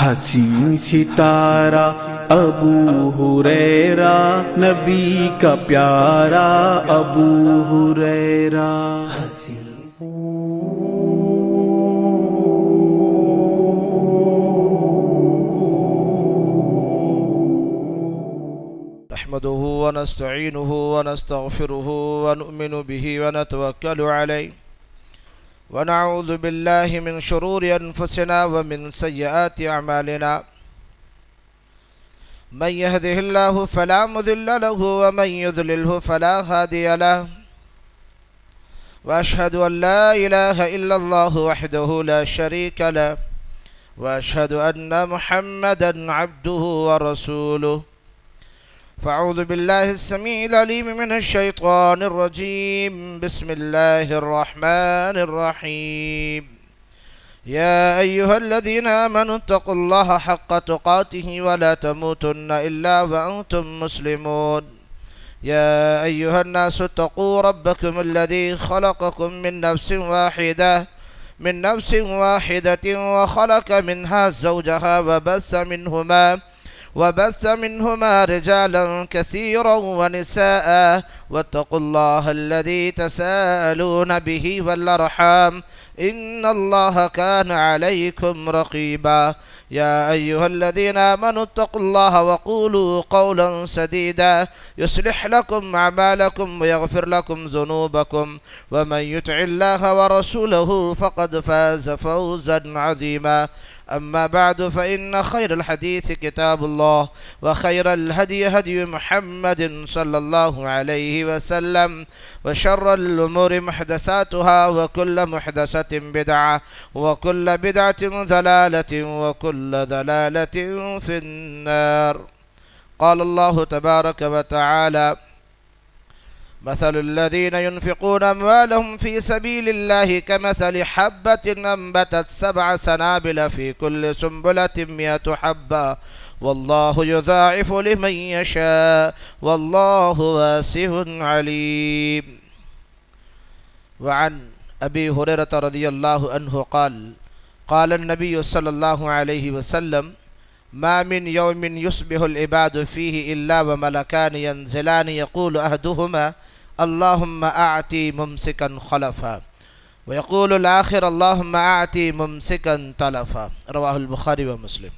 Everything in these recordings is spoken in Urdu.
حسین ستارہ ابو ہریرہ، نبی کا پیارا ابو ہریرہ۔ نحمده ونستعينه ونستغفره ونؤمن به ونتوكل عليه ونعوذ بالله من شرور أنفسنا ومن سيئات أعمالنا، من يهده الله فلا مضل له ومن يضلله فلا هادي له، وأشهد أن لا إله إلا الله وحده لا شريك له، وأشهد أن محمدا عبده ورسوله. فأعوذ بالله السميع العليم من الشيطان الرجيم. بسم الله الرحمن الرحيم. يا أيها الذين آمنوا اتقوا الله حق تقاته ولا تموتن إلا وأنتم مسلمون. يا أيها الناس اتقوا ربكم الذي خلقكم من نفس واحدة وخلق منها زوجها وبث منهما رجالا كثيرا ونساء، واتقوا الله الذي تساءلون به والأرحام إن الله كان عليكم رقيبا. يا أيها الذين آمنوا اتقوا الله وقولوا قولا سديدا يصلح لكم أعمالكم ويغفر لكم ذنوبكم، ومن يطع الله ورسوله فقد فاز فوزا عظيما. أما بعد، فإن خير الحديث كتاب الله، وخير الهدي هدي محمد صلى الله عليه وسلم، وشر الأمور محدثاتها، وكل محدثة بدعة، وكل بدعة ضلالة، وكل ضلالة في النار. قال الله تبارك وتعالى: مثل الذين ينفقون أموالهم في سبيل الله كمثل حبة أنبتت 7 سنابل في كل سنبلة 100 حبة والله يضاعف لمن يشاء والله واسع عليم. وعن أبي هريرة رضي الله عنه قال: قال النبي صلى الله عليه وسلم: ما من يوم يصبح العباد فيه إلا وملكان ينزلان يقول أحدهما: اللهم أعطي ممسكا خلفا، ويقول الآخر: اللهم أعطي ممسكا تلفا. رواہ البخاری و مسلم.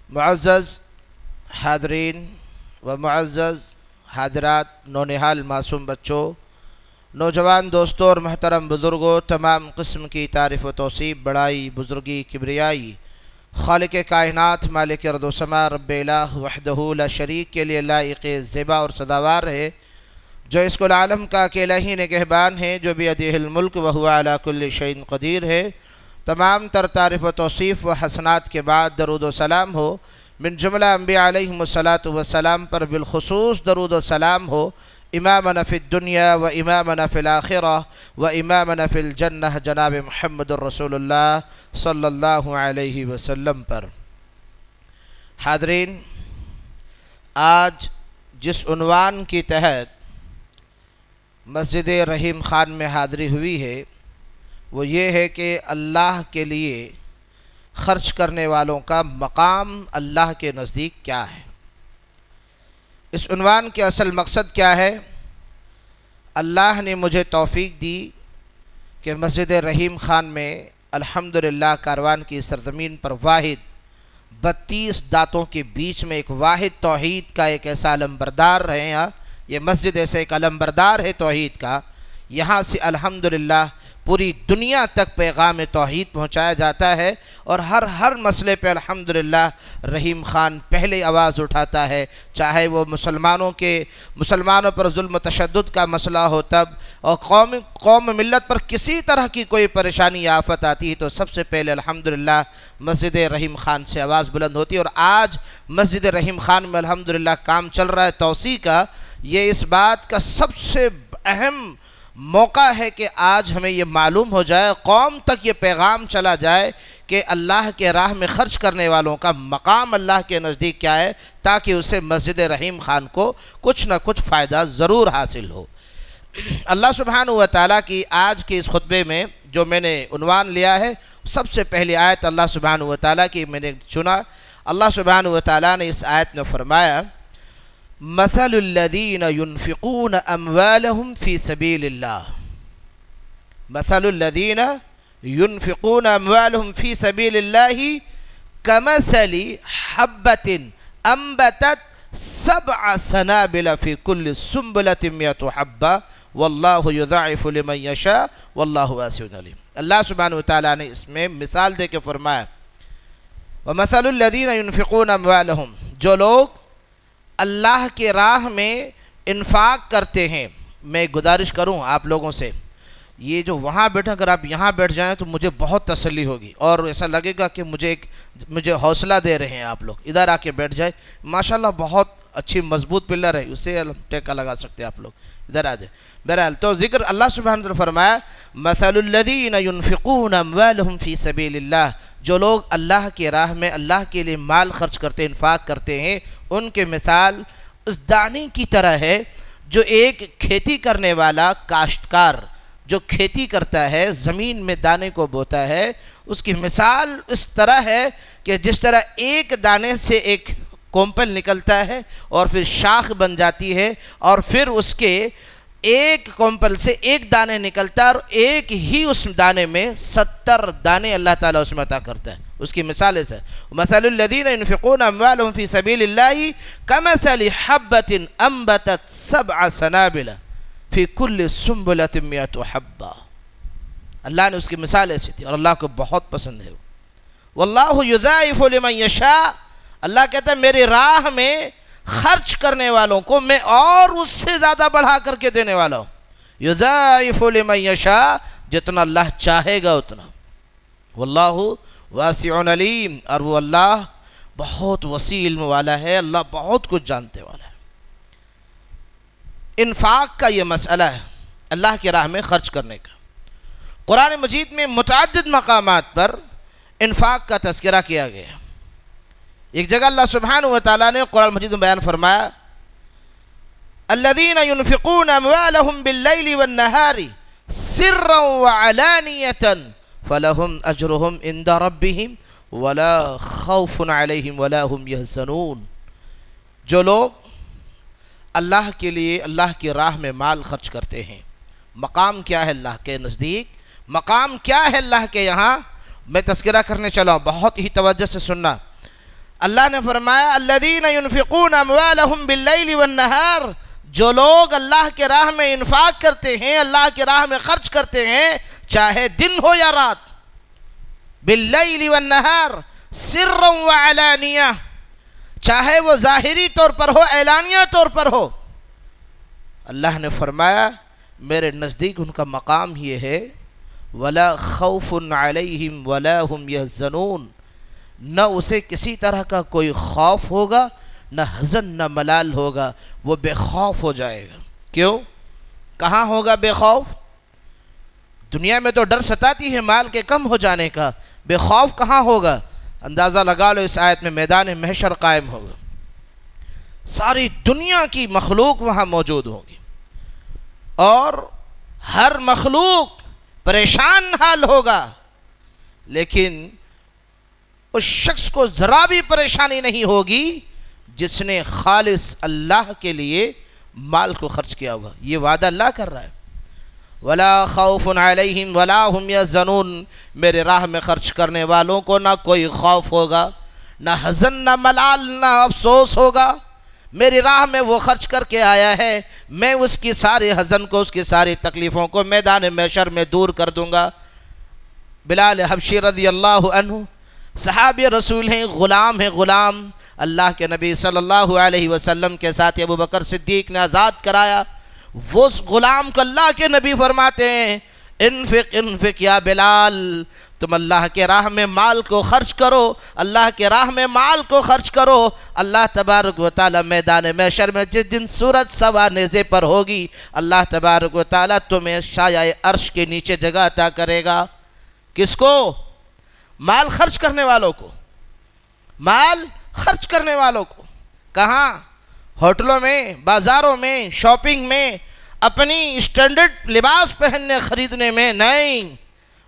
معزز حاضرین و معزز حاضرات، نونہال معصوم بچوں، نوجوان دوستوں اور محترم بزرگوں، تمام قسم کی تعریف و توصیف، بڑائی، بزرگی، کبریائی خالق کائنات، مالک ارض و سما، رب الہ وحدہ لا شریک کے لیے لائق زیبا اور سزاوار ہے، جو اس کل عالم کا اکیلا ہی نگہبان ہے، جو بیدہ الملک وہو علی کل شیء قدیر ہے. تمام تر تعریف و توصیف و حسنات کے بعد درود و سلام ہو من جملہ انبیاء علیہم الصلاۃ والسلام پر، بالخصوص درود و سلام ہو امامنا فی الدنیا و امامنا فی الآخرہ و امامنا فی الجنہ، جناب محمد الرسول اللہ صلی اللہ علیہ وسلم پر. حاضرین، آج جس عنوان کی تحت مسجد رحیم خان میں حاضری ہوئی ہے وہ یہ ہے کہ اللہ کے لیے خرچ کرنے والوں کا مقام اللہ کے نزدیک کیا ہے. اس عنوان کے اصل مقصد کیا ہے؟ اللہ نے مجھے توفیق دی کہ مسجد رحیم خان میں الحمدللہ کاروان کی سرزمین پر واحد 32 دانتوں کے بیچ میں ایک واحد توحید کا ایک ایسا علمبردار رہے ہیں. یہ مسجد ایسے ایک علمبردار ہے توحید کا. یہاں سے الحمدللہ پوری دنیا تک پیغام توحید پہنچایا جاتا ہے، اور ہر مسئلے پہ الحمدللہ رحیم خان پہلے آواز اٹھاتا ہے، چاہے وہ مسلمانوں پر ظلم و تشدد کا مسئلہ ہو تب، اور قوم ملت پر کسی طرح کی کوئی پریشانی یا آفت آتی ہے تو سب سے پہلے الحمدللہ مسجد رحیم خان سے آواز بلند ہوتی ہے. اور آج مسجد رحیم خان میں الحمدللہ کام چل رہا ہے توسیع کا. یہ اس بات کا سب سے اہم موقع ہے کہ آج ہمیں یہ معلوم ہو جائے، قوم تک یہ پیغام چلا جائے کہ اللہ کے راہ میں خرچ کرنے والوں کا مقام اللہ کے نزدیک کیا ہے، تاکہ اسے مسجد رحیم خان کو کچھ نہ کچھ فائدہ ضرور حاصل ہو. اللہ سبحانہ و تعالیٰ کی آج کے اس خطبے میں جو میں نے عنوان لیا ہے سب سے پہلی آیت اللہ سبحانہ و تعالیٰ کی میں نے چنا. اللہ سبحانہ و تعالیٰ نے اس آیت میں فرمایا مثل الذین ينفقون اموالهم فی سبیل اللہ. مثل الذین ينفقون اموالهم فی سبیل اللہ کمثل حبة انبتت 7 سنابل فی کل سنبلۃ 100 حبہ واللہ یضاعف لمن یشاء واللہ واسع علیم. اللہ سبحانہ وتعالیٰ نے اس میں مثال دے کے فرمایا وَمَثَلُ الَّذِينَ يُنْفِقُونَ أَمْوَالَهُمْ، جو لوگ اللہ کے راہ میں انفاق کرتے ہیں. میں گزارش کروں آپ لوگوں سے، یہ جو وہاں بیٹھا اگر آپ یہاں بیٹھ جائیں تو مجھے بہت تسلی ہوگی اور ایسا لگے گا کہ مجھے حوصلہ دے رہے ہیں آپ لوگ. ادھر آ کے بیٹھ جائے، ماشاءاللہ بہت اچھی مضبوط پلر ہے، اسے ٹیکا لگا سکتے ہیں آپ لوگ. ادھر آ جائے. بہرحال تو ذکر اللہ سبحانہ وتعالی فرمایا مثل الذین ينفقون اموالهم فی سبیل اللہ، جو لوگ اللہ کے راہ میں اللہ کے لیے مال خرچ کرتے انفاق کرتے ہیں، ان کے مثال اس دانے کی طرح ہے جو ایک کھیتی کرنے والا کاشتکار جو کھیتی کرتا ہے، زمین میں دانے کو بوتا ہے، اس کی مثال اس طرح ہے کہ جس طرح ایک دانے سے ایک کومپل نکلتا ہے اور پھر شاخ بن جاتی ہے اور پھر اس کے ایک کومپل سے ایک دانے نکلتا ہے اور ایک ہی اس دانے میں 70 دانے اللہ تعالیٰ اس میں عطا کرتا ہے. اس کی مثال ہے مثل الذین ينفقون اموالهم فی سبیل اللہ کمثل حبة انبتت 7 سنابل فی کل سنبلۃ 100 حبہ. اللہ نے اس کی مثال ایسی تھی اور اللہ کو بہت پسند ہے. واللہ یضاعف لمن یشاء، اللہ کہتا ہے میری راہ میں خرچ کرنے والوں کو میں اور اس سے زیادہ بڑھا کر کے دینے والا ہوں. یضاعف لمن یشاء، جتنا اللہ چاہے گا اتنا. واللہ واسع علیم، اور وہ اللہ بہت وسیع علم والا ہے، اللہ بہت کچھ جانتے والا ہے. انفاق کا یہ مسئلہ ہے، اللہ کی راہ میں خرچ کرنے کا. قرآن مجید میں متعدد مقامات پر انفاق کا تذکرہ کیا گیا ہے. ایک جگہ اللہ سبحانہ و تعالیٰ نے قرآن مجید میں بیان فرمایا الذین ينفقون اموالهم باللیل والنہار سرا وعلانیۃ فلهم اجرهم عند ربهم ولا خوف علیہم ولا هم يحزنون. جو لوگ اللہ کے لیے اللہ کی راہ میں مال خرچ کرتے ہیں، مقام کیا ہے اللہ کے نزدیک، مقام کیا ہے اللہ کے یہاں، میں تذکرہ کرنے چلا ہوں، بہت ہی توجہ سے سننا. اللہ نے فرمایا الذین ينفقون اموالهم باللیل والنہار، جو لوگ اللہ کے راہ میں انفاق کرتے ہیں، اللہ کے راہ میں خرچ کرتے ہیں، چاہے دن ہو یا رات، باللیل والنہار سرا وعلانیہ، چاہے وہ ظاہری طور پر ہو اعلانیہ طور پر ہو. اللہ نے فرمایا میرے نزدیک ان کا مقام یہ ہے ولا خوف علیہم ولا هم يحزنون، نہ اسے کسی طرح کا کوئی خوف ہوگا، نہ حزن نہ ملال ہوگا، وہ بے خوف ہو جائے گا. کیوں؟ کہاں ہوگا بے خوف؟ دنیا میں تو ڈر ستاتی ہے مال کے کم ہو جانے کا، بے خوف کہاں ہوگا؟ اندازہ لگا لو اس آیت میں میدان محشر قائم ہوگا، ساری دنیا کی مخلوق وہاں موجود ہوگی اور ہر مخلوق پریشان حال ہوگا، لیکن اس شخص کو ذرا بھی پریشانی نہیں ہوگی جس نے خالص اللہ کے لیے مال کو خرچ کیا ہوگا. یہ وعدہ اللہ کر رہا ہے ولا خوف علیہم ولا هم يحزنون، میرے راہ میں خرچ کرنے والوں کو نہ کوئی خوف ہوگا، نہ حزن نہ ملال نہ افسوس ہوگا. میری راہ میں وہ خرچ کر کے آیا ہے، میں اس کی ساری حزن کو، اس کی ساری تکلیفوں کو میدان محشر میں دور کر دوں گا. بلال حبشی رضی اللہ عنہ صحابی رسول ہیں، غلام ہیں، غلام اللہ کے نبی صلی اللہ علیہ وسلم کے ساتھ ابو بکر صدیق نے آزاد کرایا. وہ اس غلام کو اللہ کے نبی فرماتے ہیں انفق انفق یا بلال، تم اللہ کے راہ میں مال کو خرچ کرو، اللہ کے راہ میں مال کو خرچ کرو. اللہ تبارک و تعالی میدان محشر میں جس دن سورج سوا نیزے پر ہوگی، اللہ تبارک و تعالی تمہیں سایہ عرش کے نیچے جگہ عطا کرے گا. کس کو؟ مال خرچ کرنے والوں کو. مال خرچ کرنے والوں کو. کہاں؟ ہوٹلوں میں، بازاروں میں، شاپنگ میں، اپنی اسٹینڈرڈ لباس پہننے خریدنے میں نہیں،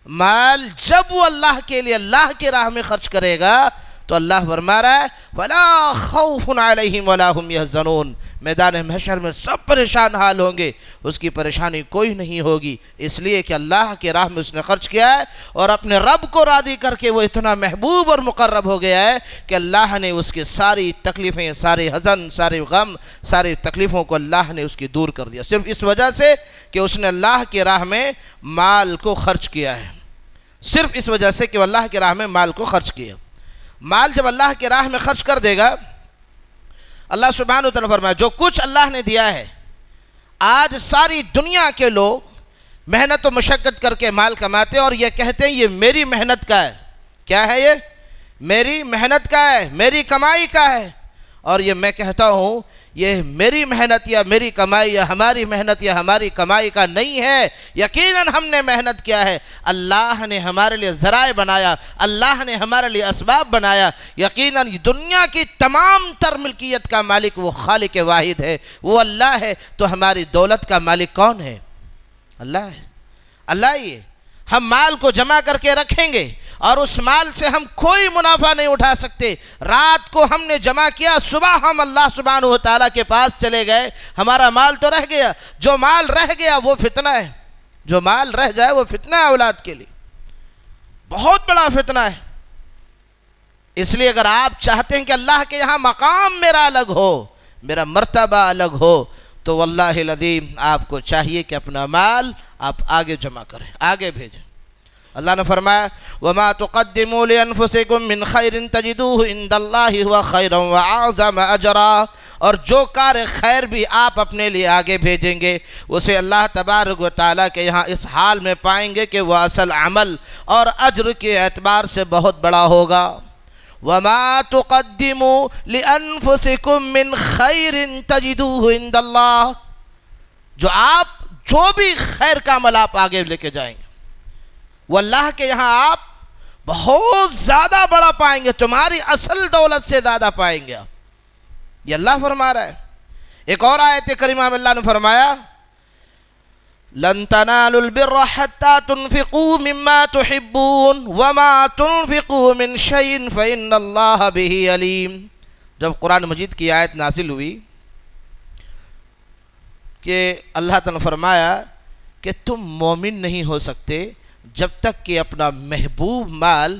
مال جب وہ اللہ کے لیے اللہ کی راہ میں خرچ کرے گا تو اللہ فرما رہا ہے وَلَا خَوْفٌ عَلَيْهِمْ وَلَا هُمْ يَحْزَنُونَ، میدان محشر میں سب پریشان حال ہوں گے، اس کی پریشانی کوئی نہیں ہوگی، اس لیے کہ اللہ کے راہ میں اس نے خرچ کیا ہے اور اپنے رب کو راضی کر کے وہ اتنا محبوب اور مقرب ہو گیا ہے کہ اللہ نے اس کی ساری تکلیفیں، سارے حزن، سارے غم، ساری تکلیفوں کو اللہ نے اس کی دور کر دیا، صرف اس وجہ سے کہ اس نے اللہ کی راہ میں مال کو خرچ کیا ہے، صرف اس وجہ سے کہ وہ اللہ کی راہ میں مال کو خرچ کیا۔ مال جب اللہ کی راہ میں خرچ کر دے گا، اللہ سبحانہ وتعالی فرمایا جو کچھ اللہ نے دیا ہے، آج ساری دنیا کے لوگ محنت و مشقت کر کے مال کماتے ہیں اور یہ کہتے ہیں یہ میری محنت کا ہے۔ کیا ہے؟ یہ میری محنت کا ہے، میری کمائی کا ہے، اور یہ میں کہتا ہوں یہ میری محنت یا میری کمائی یا ہماری محنت یا ہماری کمائی کا نہیں ہے، یقیناً ہم نے محنت کیا ہے، اللہ نے ہمارے لیے ذرائع بنایا، اللہ نے ہمارے لیے اسباب بنایا، یقیناً دنیا کی تمام تر ملکیت کا مالک وہ خالق واحد ہے، وہ اللہ ہے، تو ہماری دولت کا مالک کون ہے؟ اللہ ہے، اللہ ہی ہے۔ ہم مال کو جمع کر کے رکھیں گے اور اس مال سے ہم کوئی منافع نہیں اٹھا سکتے، رات کو ہم نے جمع کیا، صبح ہم اللہ سبحانہ و تعالیٰ کے پاس چلے گئے، ہمارا مال تو رہ گیا، جو مال رہ گیا وہ فتنہ ہے، جو مال رہ جائے وہ فتنہ ہے اولاد کے لیے، بہت بڑا فتنہ ہے۔ اس لیے اگر آپ چاہتے ہیں کہ اللہ کے یہاں مقام میرا الگ ہو، میرا مرتبہ الگ ہو، تو واللہ العظیم آپ کو چاہیے کہ اپنا مال آپ آگے جمع کریں، آگے بھیجیں۔ اللہ نے فرمایا وَمَا تُقَدِّمُوا لِأَنفُسِكُم مِّن خَيْرٍ تَجِدُوهُ عِندَ اللَّهِ هُوَ خَيْرًا وَأَعْظَمَ أَجْرًا، اور جو کار خیر بھی آپ اپنے لیے آگے بھیجیں گے اسے اللہ تبارک و تعالیٰ کے یہاں اس حال میں پائیں گے کہ وہ اصل عمل اور اجر کے اعتبار سے بہت بڑا ہوگا۔ وَمَا تُقَدِّمُوا لِأَنفُسِكُم مِّن خَيْرٍ تَجِدُوهُ عِندَ اللَّهِ، جو بھی خیر کا عمل آپ آگے لے کے جائیں گے وہ اللہ کے یہاں آپ بہت زیادہ بڑا پائیں گے، تمہاری اصل دولت سے زیادہ پائیں گے آپ، یہ اللہ فرما رہا ہے۔ ایک اور آیت کریمہ میں اللہ نے فرمایا لَن تَنَالُوا الْبِرَّ حَتَّى تُنْفِقُوا مِمَّا تُحِبُّونَ وَمَا تُنْفِقُوا مِنْ شَيْءٍ فَإِنَّ اللَّهَ بِهِ عَلِيمٌ۔ جب قرآن مجید کی آیت نازل ہوئی کہ اللہ تعالیٰ نے فرمایا کہ تم مومن نہیں ہو سکتے جب تک کہ اپنا محبوب مال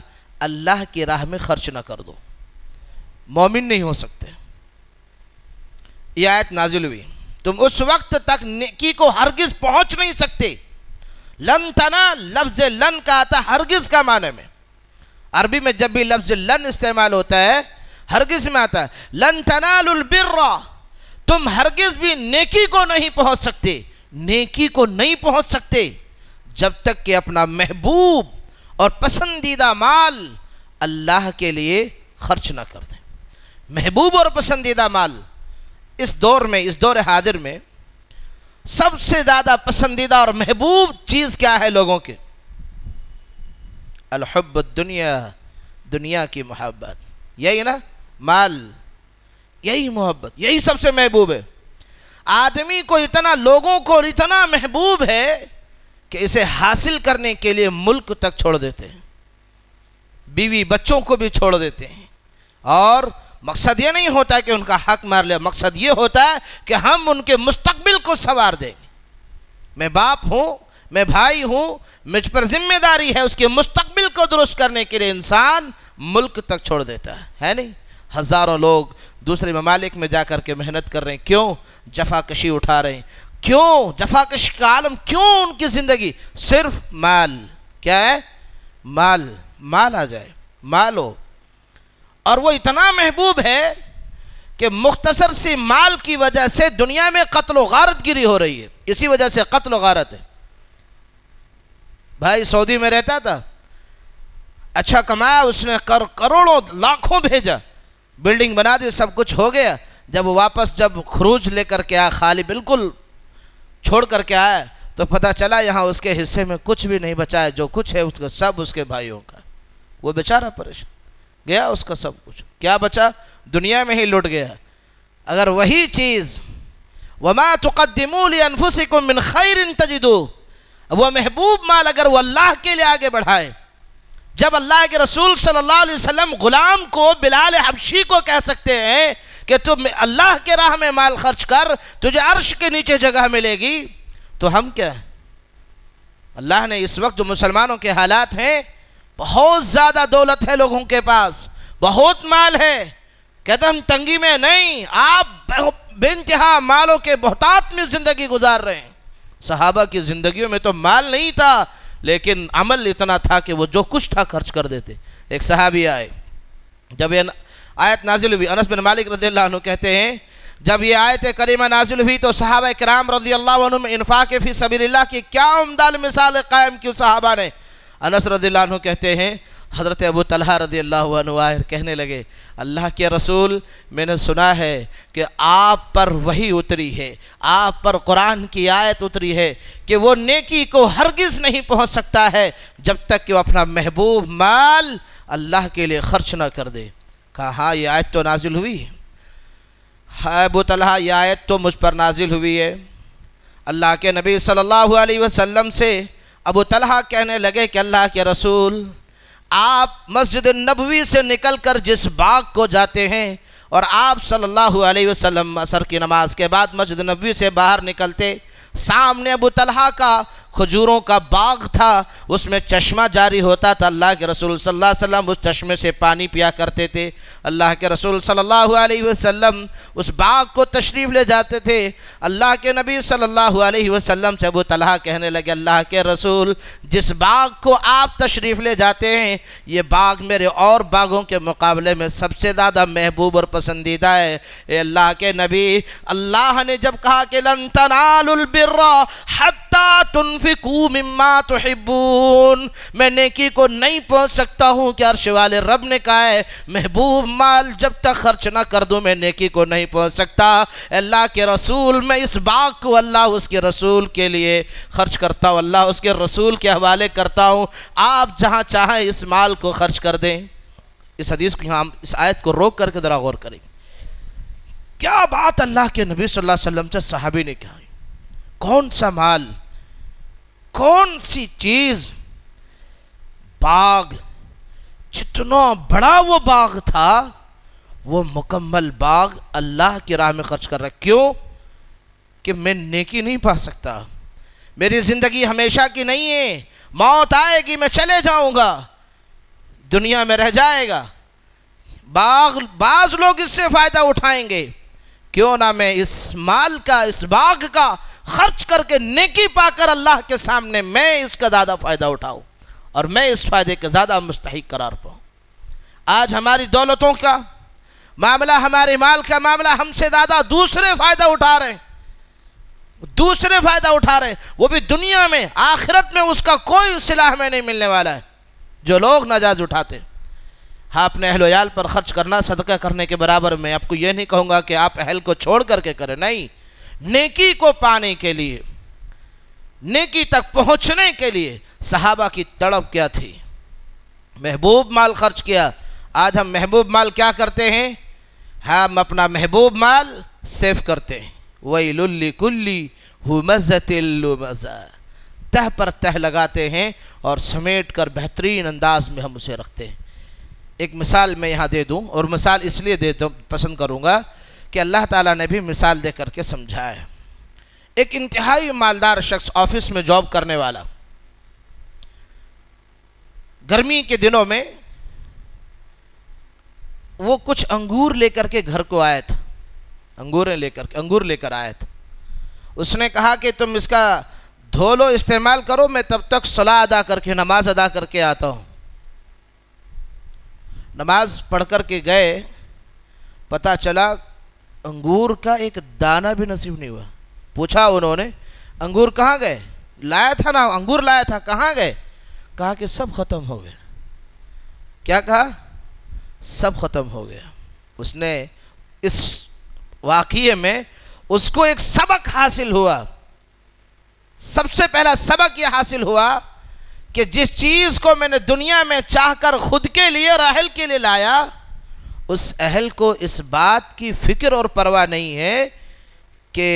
اللہ کی راہ میں خرچ نہ کر دو، مومن نہیں ہو سکتے۔ یہ آیت نازل ہوئی، تم اس وقت تک نیکی کو ہرگز پہنچ نہیں سکتے۔ لن تنا لفظ لن کا آتا ہرگز کا معنی میں، عربی میں جب بھی لفظ لن استعمال ہوتا ہے ہرگز میں آتا ہے۔ لن تنالوا البر، تم ہرگز بھی نیکی کو نہیں پہنچ سکتے، نیکی کو نہیں پہنچ سکتے جب تک کہ اپنا محبوب اور پسندیدہ مال اللہ کے لیے خرچ نہ کر دیں۔ محبوب اور پسندیدہ مال اس دور میں، اس دور حاضر میں سب سے زیادہ پسندیدہ اور محبوب چیز کیا ہے لوگوں کے؟ الحب الدنیا، دنیا کی محبت، یہی نا مال، یہی محبت، یہی سب سے محبوب ہے۔ آدمی کو اتنا، لوگوں کو اتنا محبوب ہے کہ اسے حاصل کرنے کے لیے ملک تک چھوڑ دیتے ہیں، بیوی بچوں کو بھی چھوڑ دیتے ہیں، اور مقصد یہ نہیں ہوتا کہ ان کا حق مار لے، مقصد یہ ہوتا ہے کہ ہم ان کے مستقبل کو سنوار دیں گے۔ میں باپ ہوں، میں بھائی ہوں، مجھ پر ذمہ داری ہے اس کے مستقبل کو درست کرنے کے لیے انسان ملک تک چھوڑ دیتا ہے نہیں؟ ہزاروں لوگ دوسرے ممالک میں جا کر کے محنت کر رہے ہیں، کیوں؟ جفا کشی اٹھا رہے ہیں، کیوں؟ جفا کشی کا عالم، کیوں ان کی زندگی؟ صرف مال، کیا ہے؟ مال، مال آ جائے، مال ہو، اور وہ اتنا محبوب ہے کہ مختصر سی مال کی وجہ سے دنیا میں قتل و غارت گری ہو رہی ہے، اسی وجہ سے قتل و غارت ہے۔ بھائی سعودی میں رہتا تھا، اچھا کمایا اس نے، کروڑوں لاکھوں بھیجا، بلڈنگ بنا دی، سب کچھ ہو گیا، جب واپس جب خروج لے کر کے آیا، خالی بالکل چھوڑ کر کے آیا، تو پتہ چلا یہاں اس کے حصے میں کچھ بھی نہیں بچا ہے، جو کچھ ہے اس کا سب اس کے بھائیوں کا۔ وہ بیچارہ پریشان گیا، اس کا سب کچھ کیا بچا؟ دنیا میں ہی لٹ گیا۔ اگر وہی چیز وَمَا تُقَدِّمُوا لِأَنفُسِكُم مِّن خَيْرٍ تَجِدُوهُ، وہ محبوب مال اگر وہ اللہ کے لیے آگے بڑھائے، جب اللہ کے رسول صلی اللہ علیہ وسلم غلام کو بلال حبشی کو کہہ سکتے ہیں کہ تم اللہ کے راہ میں مال خرچ کر، تجھے عرش کے نیچے جگہ ملے گی، تو ہم کیا ہیں؟ اللہ نے اس وقت جو مسلمانوں کے حالات ہیں، بہت زیادہ دولت ہے لوگوں کے پاس، بہت مال ہے، کہتے ہم تنگی میں نہیں، آپ بے انتہا مالوں کے بہتات میں زندگی گزار رہے ہیں۔ صحابہ کی زندگیوں میں تو مال نہیں تھا، لیکن عمل اتنا تھا کہ وہ جو کچھ تھا خرچ کر دیتے۔ ایک صحابی آئے، جب یہ آیت نازل ہوئی، انس بن مالک رضی اللہ عنہ کہتے ہیں جب یہ آیت کریمہ نازل ہوئی تو صحابہ کرام رضی اللہ عنہ میں انفاق فی سبیل اللہ کی کیا عمدہ مثال قائم کی صحابہ نے۔ انس رضی اللہ عنہ کہتے ہیں حضرت ابو طلحہ رضی اللہ عنہ آئے کہنے لگے، اللہ کے رسول، میں نے سنا ہے کہ آپ پر وحی اتری ہے، آپ پر قرآن کی آیت اتری ہے کہ وہ نیکی کو ہرگز نہیں پہنچ سکتا ہے جب تک کہ وہ اپنا محبوب مال اللہ کے لیے خرچ نہ کر دے۔ کہا ہاں یہ آیت تو نازل ہوئی ہے۔ ہاں ابو طلحہ، یہ آیت تو مجھ پر نازل ہوئی ہے۔ اللہ کے نبی صلی اللہ علیہ وسلم سے ابو طلحہ کہنے لگے کہ اللہ کے رسول، آپ مسجد نبوی سے نکل کر جس باغ کو جاتے ہیں اور آپ صلی اللہ علیہ وسلم عصر کی نماز کے بعد مسجد نبوی سے باہر نکلتے، سامنے ابو طلحہ کا کھجوروں کا باغ تھا، اس میں چشمہ جاری ہوتا تھا، اللہ کے رسول صلی اللہ علیہ وسلم اس چشمے سے پانی پیا کرتے تھے۔ اللہ کے رسول صلی اللہ علیہ وسلم اس باغ کو تشریف لے جاتے تھے۔ اللہ کے نبی صلی اللہ علیہ وسلم سے ابو طلحہ کہنے لگے، اللہ کے رسول، جس باغ کو آپ تشریف لے جاتے ہیں یہ باغ میرے اور باغوں کے مقابلے میں سب سے زیادہ محبوب اور پسندیدہ ہے۔ اے اللہ کے نبی، اللہ نے جب کہا کہ لن تنالوا البر حتی تنفقوا مما تحبون، میں نیکی کو نہیں پہنچ سکتا ہوں کہ عرش والے رب نے کہا ہے محبوب مال جب تک خرچ نہ کر دوں میں نیکی کو نہیں پہنچ سکتا۔ اللہ کے رسول، میں اس باغ کو اللہ اس کے رسول کے لیے خرچ کرتا ہوں، اللہ اس کے رسول کے حوالے کرتا ہوں، آپ جہاں چاہیں اس مال کو خرچ کر دیں۔ اس حدیث کو ہم اس آیت کو روک کر کے ذرا غور کریں، کیا بات اللہ کے نبی صلی اللہ علیہ وسلم سے صحابی نے کہا، کون سا مال، کون سی چیز، باغ، جتنا بڑا وہ باغ تھا وہ مکمل باغ اللہ کی راہ میں خرچ کر رہا ہے۔ کیوں؟ کہ میں نیکی نہیں پا سکتا، میری زندگی ہمیشہ کی نہیں ہے، موت آئے گی میں چلے جاؤں گا، دنیا میں رہ جائے گا، بعض لوگ اس سے فائدہ اٹھائیں گے، کیوں نہ میں اس مال کا، اس باغ کا خرچ کر کے نیکی پا کر اللہ کے سامنے میں اس کا زیادہ فائدہ اٹھاؤں اور میں اس فائدے کے زیادہ مستحق قرار پاؤں۔ آج ہماری دولتوں کا معاملہ، ہمارے مال کا معاملہ، ہم سے زیادہ دوسرے فائدہ اٹھا رہے ہیں، دوسرے فائدہ اٹھا رہے ہیں، وہ بھی دنیا میں، آخرت میں اس کا کوئی صلہ ہمیں نہیں ملنے والا ہے جو لوگ ناجائز اٹھاتے۔ ہاں، اپنے اہل و عیال پر خرچ کرنا صدقہ کرنے کے برابر، میں آپ کو یہ نہیں کہوں گا کہ آپ اہل کو چھوڑ کر کے کریں، نہیں، نیکی کو پانے کے لیے، نیکی تک پہنچنے کے لیے صحابہ کی تڑپ کیا تھی، محبوب مال خرچ کیا۔ آج ہم محبوب مال کیا کرتے ہیں؟ ہم اپنا محبوب مال سیو کرتے ہیں، وَيْلٌ لِكُلِّ هُمَزَةٍ لُمَزَةٍ، تہ پر تہ لگاتے ہیں اور سمیٹ کر بہترین انداز میں ہم اسے رکھتے ہیں۔ ایک مثال میں یہاں دے دوں، اور مثال اس لیے پسند کروں گا کہ اللہ تعالیٰ نے بھی مثال دے کر کے سمجھایا ہے۔ ایک انتہائی مالدار شخص، آفس میں جاب کرنے والا، گرمی کے دنوں میں وہ کچھ انگور لے کر کے گھر کو آیا تھا، انگور لے کر آیا تھا۔ اس نے کہا کہ تم اس کا دھو لو، استعمال کرو، میں تب تک صلاۃ ادا کر کے، نماز ادا کر کے آتا ہوں۔ نماز پڑھ کر کے گئے، پتہ چلا انگور کا ایک دانہ بھی نصیب نہیں ہوا۔ پوچھا انہوں نے، انگور کہاں گئے؟ لایا تھا نا، انگور لایا تھا، کہاں گئے؟ کہا کہ سب ختم ہو گئے۔ کیا کہا؟ سب ختم ہو گیا۔ اس نے اس واقعے میں اس کو ایک سبق حاصل ہوا۔ سب سے پہلا سبق یہ حاصل ہوا کہ جس چیز کو میں نے دنیا میں چاہ کر خود کے لیے اور اہل کے لیے لایا، اس اہل کو اس بات کی فکر اور پرواہ نہیں ہے کہ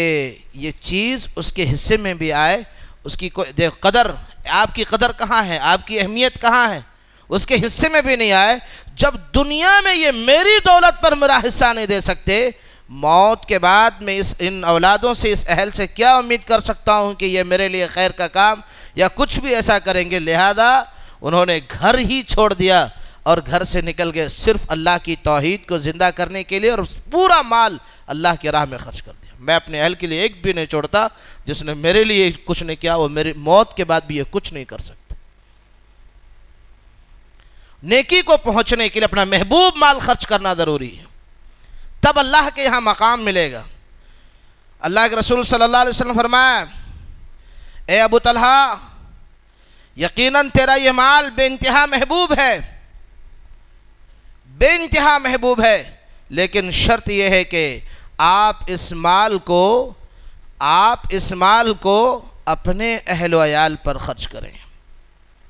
یہ چیز اس کے حصے میں بھی آئے، اس کی کوئی قدر، آپ کی قدر کہاں ہے، آپ کی اہمیت کہاں ہے، اس کے حصے میں بھی نہیں آئے. جب دنیا میں یہ میری دولت پر میرا حصہ نہیں دے سکتے، موت کے بعد میں ان اولادوں سے، اس اہل سے کیا امید کر سکتا ہوں کہ یہ میرے لیے خیر کا کام یا کچھ بھی ایسا کریں گے. لہذا انہوں نے گھر ہی چھوڑ دیا اور گھر سے نکل گئے صرف اللہ کی توحید کو زندہ کرنے کے لیے، اور پورا مال اللہ کی راہ میں خرچ کر دیا. میں اپنے اہل کے لیے ایک بھی نہیں چھوڑتا، جس نے میرے لیے کچھ نہیں کیا وہ میری موت کے بعد بھی یہ کچھ نہیں کر سکتا. نیکی کو پہنچنے کے لیے اپنا محبوب مال خرچ کرنا ضروری ہے، تب اللہ کے یہاں مقام ملے گا. اللہ کے رسول صلی اللہ علیہ وسلم فرمایا، اے ابو طلحہ، یقیناً تیرا یہ مال بے انتہا محبوب ہے، بے انتہا محبوب ہے، لیکن شرط یہ ہے کہ آپ اس مال کو اپنے اہل و عیال پر خرچ کریں.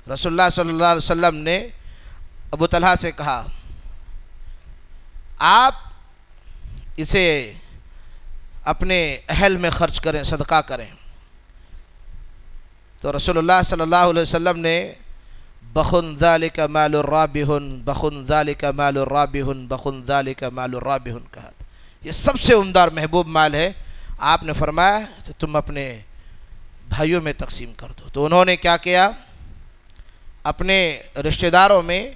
رسول اللہ صلی اللہ علیہ وسلم نے ابو طلحہ سے کہا، آپ اسے اپنے اہل میں خرچ کریں، صدقہ کریں. تو رسول اللہ صلی اللہ علیہ وسلم نے بخن ذالک مال الرابح، بخن ذالک مال الرابح، بخن ذالک مال الرابح کہا. یہ سب سے عمدہ محبوب مال ہے. آپ نے فرمایا کہ تم اپنے بھائیوں میں تقسیم کر دو. تو انہوں نے کیا کیا، اپنے رشتہ داروں میں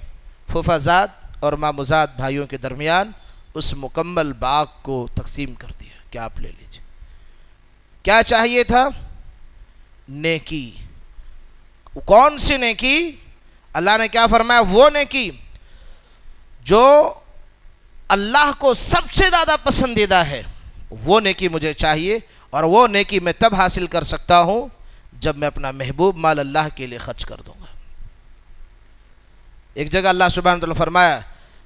پھوپھازاد اور ماموزاد بھائیوں کے درمیان اس مکمل باغ کو تقسیم کر دیا کہ آپ لے لیجیے. کیا چاہیے تھا؟ نیکی. کون سی نیکی؟ اللہ نے کیا فرمایا؟ وہ نیکی جو اللہ کو سب سے زیادہ پسندیدہ ہے، وہ نیکی مجھے چاہیے، اور وہ نیکی میں تب حاصل کر سکتا ہوں جب میں اپنا محبوب مال اللہ کے لیے خرچ کر دوں گا. ایک جگہ اللہ سبحانہ وتعالی فرمایا،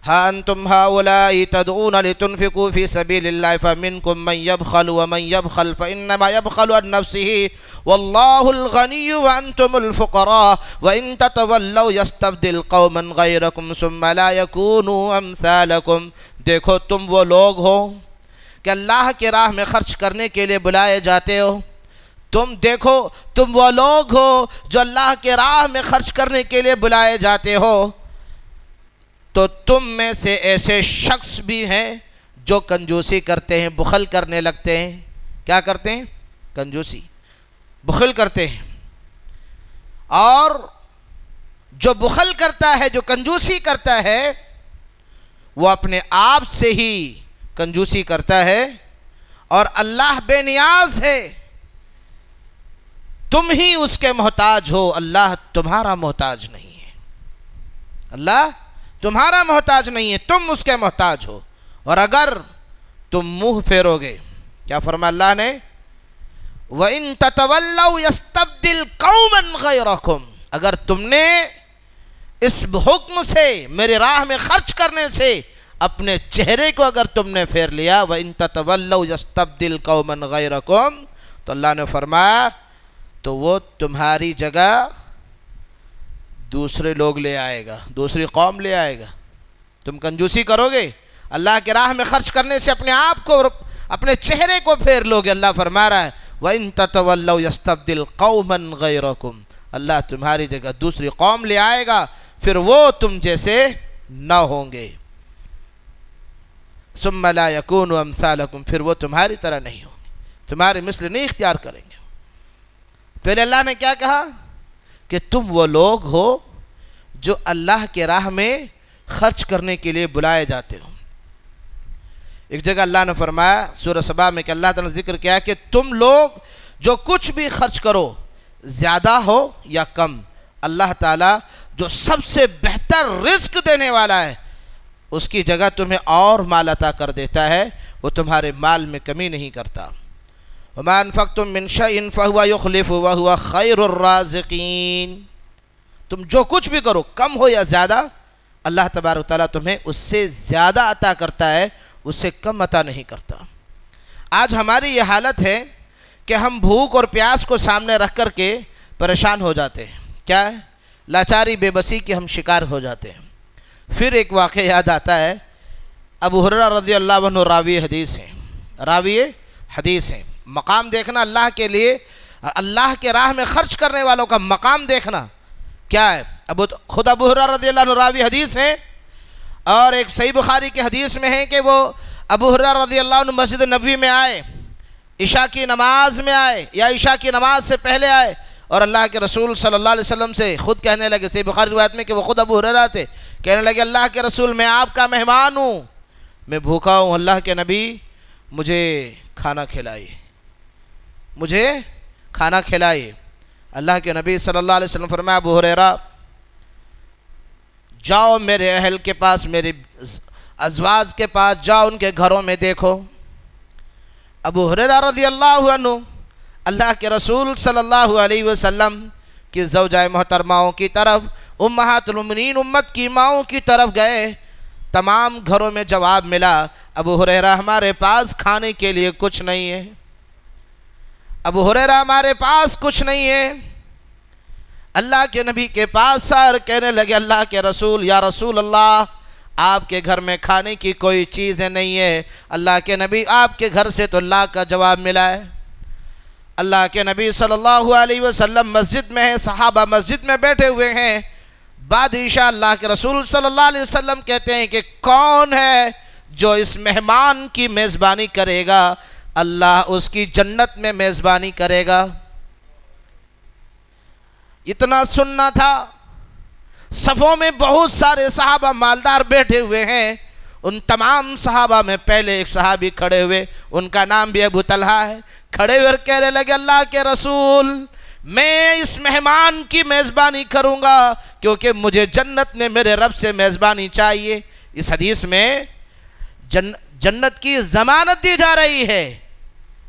ہاں انتم ہؤلاء تدعون لتنفقوا فی سبیل اللہ فمنکم من یبخل ومن یبخل فانما یبخل عن نفسہ واللہ الغنی وانتم الفقراء وان تتولوا یستبدل قوما غیرکم ثم لا یکونوا امثالکم. دیکھو تم وہ لوگ ہو کہ اللہ کی راہ میں خرچ کرنے کے لیے بلائے جاتے ہو. دیکھو تم وہ لوگ ہو جو اللہ کے راہ میں خرچ کرنے کے لیے بلائے جاتے ہو، تو تم میں سے ایسے شخص بھی ہیں جو کنجوسی کرتے ہیں، بخل کرنے لگتے ہیں. کیا کرتے ہیں؟ کنجوسی، بخل کرتے ہیں. اور جو بخل کرتا ہے، جو کنجوسی کرتا ہے، وہ اپنے آپ سے ہی کنجوسی کرتا ہے، اور اللہ بے نیاز ہے. تم ہی اس کے محتاج ہو، اللہ تمہارا محتاج نہیں ہے. اللہ تمہارا محتاج نہیں ہے، تم اس کے محتاج ہو. اور اگر تم منہ پھیرو گے، کیا فرمایا اللہ نے؟ وَإِن تَتَوَلَّوْا يَسْتَبْدِلْ قَوْمًا غَيْرَكُمْ. اگر تم نے اس حکم سے، میرے راہ میں خرچ کرنے سے اپنے چہرے کو اگر تم نے پھیر لیا، وَإِن تَتَوَلَّوْا يَسْتَبْدِلْ قَوْمًا غَيْرَكُمْ، تو اللہ نے فرمایا تو وہ تمہاری جگہ دوسرے لوگ لے آئے گا، دوسری قوم لے آئے گا. تم کنجوسی کرو گے، اللہ کی راہ میں خرچ کرنے سے اپنے آپ کو، اپنے چہرے کو پھیر لو گے. اللہ فرما رہا ہے وَإِن تَتَوَلَّوْا يَسْتَبْدِلْ قَوْمًا غَيْرَكُمْ. اللہ تمہاری جگہ دوسری قوم لے آئے گا، پھر وہ تم جیسے نہ ہوں گے. ثُمَّ لَا يَكُونُوا أَمْثَالَكُمْ. پھر وہ تمہاری طرح نہیں ہوں گے، تمہارے مثل نہیں اختیار کریں گے. پھر اللہ نے کیا کہا کہ تم وہ لوگ ہو جو اللہ کے راہ میں خرچ کرنے کے لیے بلائے جاتے ہو. ایک جگہ اللہ نے فرمایا سورہ سبا میں کہ اللہ تعالیٰ نے ذکر کیا کہ تم لوگ جو کچھ بھی خرچ کرو، زیادہ ہو یا کم، اللہ تعالیٰ جو سب سے بہتر رزق دینے والا ہے، اس کی جگہ تمہیں اور مال عطا کر دیتا ہے، وہ تمہارے مال میں کمی نہیں کرتا. وَمَا أَنفَقْتُم مِّن شَيْءٍ فَهُوَ يُخْلِفُهُ وَهُوَ خَيْرُ الرَّازِقِينَ. تم جو کچھ بھی کرو، کم ہو یا زیادہ، اللہ تبارک و تعالیٰ تمہیں اس سے زیادہ عطا کرتا ہے، اس سے کم عطا نہیں کرتا. آج ہماری یہ حالت ہے کہ ہم بھوک اور پیاس کو سامنے رکھ کر کے پریشان ہو جاتے ہیں. کیا ہے؟ لاچاری، بے بسی کے ہم شکار ہو جاتے ہیں. پھر ایک واقعہ یاد آتا ہے. ابو ہریرہ رضی اللہ عنہ راوی حدیث ہیں، مقام دیکھنا. اللہ کے لیے اور اللہ کے راہ میں خرچ کرنے والوں کا مقام دیکھنا کیا ہے۔ خود ابو ہریرہ رضی اللہ عنہ راوی حدیث ہیں، اور ایک صحیح بخاری کی حدیث میں ہے کہ وہ ابو ہریرہ رضی اللہ عنہ مسجد نبوی میں آئے، عشاء کی نماز میں آئے یا عشاء کی نماز سے پہلے آئے، اور اللہ کے رسول صلی اللہ علیہ وسلم سے خود کہنے لگے، صحیح بخاری روایت میں کہ وہ خود ابو ہریرہ تھے، کہنے لگے اللہ کے رسول میں آپ کا مہمان ہوں، میں بھوکا ہوں، اللہ کے نبی مجھے کھانا کھلائیے، مجھے کھانا کھلائیے۔ اللہ کے نبی صلی اللہ علیہ وسلم فرمایا ابو ہریرہ جاؤ میرے اہل کے پاس، میرے ازواج کے پاس جاؤ، ان کے گھروں میں دیکھو۔ ابو ہریرہ رضی اللہ عنہ اللہ کے رسول صلی اللہ علیہ وسلم کی زوجہ محترماؤں کی طرف، امہات المؤمنین امت کی ماؤں کی طرف گئے، تمام گھروں میں جواب ملا ابو ہریرہ ہمارے پاس کھانے کے لیے کچھ نہیں ہے، ابو ہریرہ ہمارے پاس کچھ نہیں ہے۔ اللہ کے نبی کے پاس سار کہنے لگے اللہ کے رسول، یا رسول اللہ آپ کے گھر میں کھانے کی کوئی چیزیں نہیں ہے۔ اللہ کے نبی آپ کے گھر سے تو لا کا جواب ملا ہے۔ اللہ کے نبی صلی اللہ علیہ وسلم مسجد میں ہیں، صحابہ مسجد میں بیٹھے ہوئے ہیں، بعد عشاء اللہ کے رسول صلی اللہ علیہ وسلم کہتے ہیں کہ کون ہے جو اس مہمان کی میزبانی کرے گا، اللہ اس کی جنت میں میزبانی کرے گا۔ اتنا سننا تھا، صفوں میں بہت سارے صحابہ مالدار بیٹھے ہوئے ہیں، ان تمام صحابہ میں پہلے ایک صحابی کھڑے ہوئے، ان کا نام بھی ابو طلحہ ہے، کھڑے ہوئے اور کہنے لگے اللہ کے رسول میں اس مہمان کی میزبانی کروں گا کیونکہ مجھے جنت میں میرے رب سے میزبانی چاہیے۔ اس حدیث میں جنت کی ضمانت دی جا رہی ہے،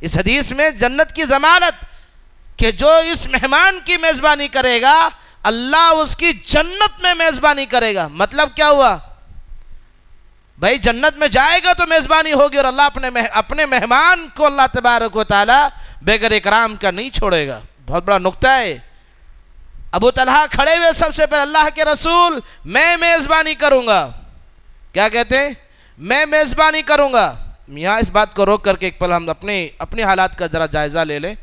اس حدیث میں جنت کی ضمانت کہ جو اس مہمان کی میزبانی کرے گا اللہ اس کی جنت میں میزبانی کرے گا۔ مطلب کیا ہوا؟ بھائی جنت میں جائے گا تو میزبانی ہوگی، اور اللہ اپنے مہمان کو اللہ تبارک و تعالی بغیر اکرام کا نہیں چھوڑے گا۔ بہت بڑا نقطہ ہے۔ ابو طلحہ کھڑے ہوئے سب سے پہلے اللہ کے رسول میں میزبانی کروں گا۔ کیا کہتے ہیں؟ میں میزبانی کروں گا۔ یہاں اس بات کو روک کر کے ایک پل ہم اپنے حالات کا ذرا جائزہ لے لیں۔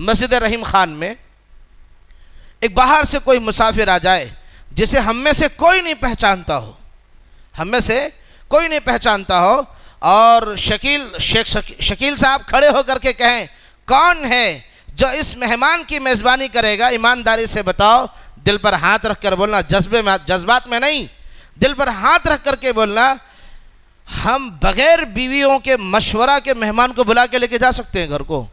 مسجد رحیم خان میں ایک باہر سے کوئی مسافر آ جائے جسے ہم میں سے کوئی نہیں پہچانتا ہو، ہم میں سے کوئی نہیں پہچانتا ہو، اور شکیل صاحب کھڑے ہو کر کے کہیں کون ہے جو اس مہمان کی میزبانی کرے گا؟ ایمانداری سے بتاؤ، دل پر ہاتھ رکھ کر بولنا، جذبات میں نہیں، دل پر ہاتھ رکھ کر کے بولنا۔ ہم بغیر بیویوں کے مشورہ کے مہمان کو بلا کے لے کے جا سکتے ہیں گھر کو؟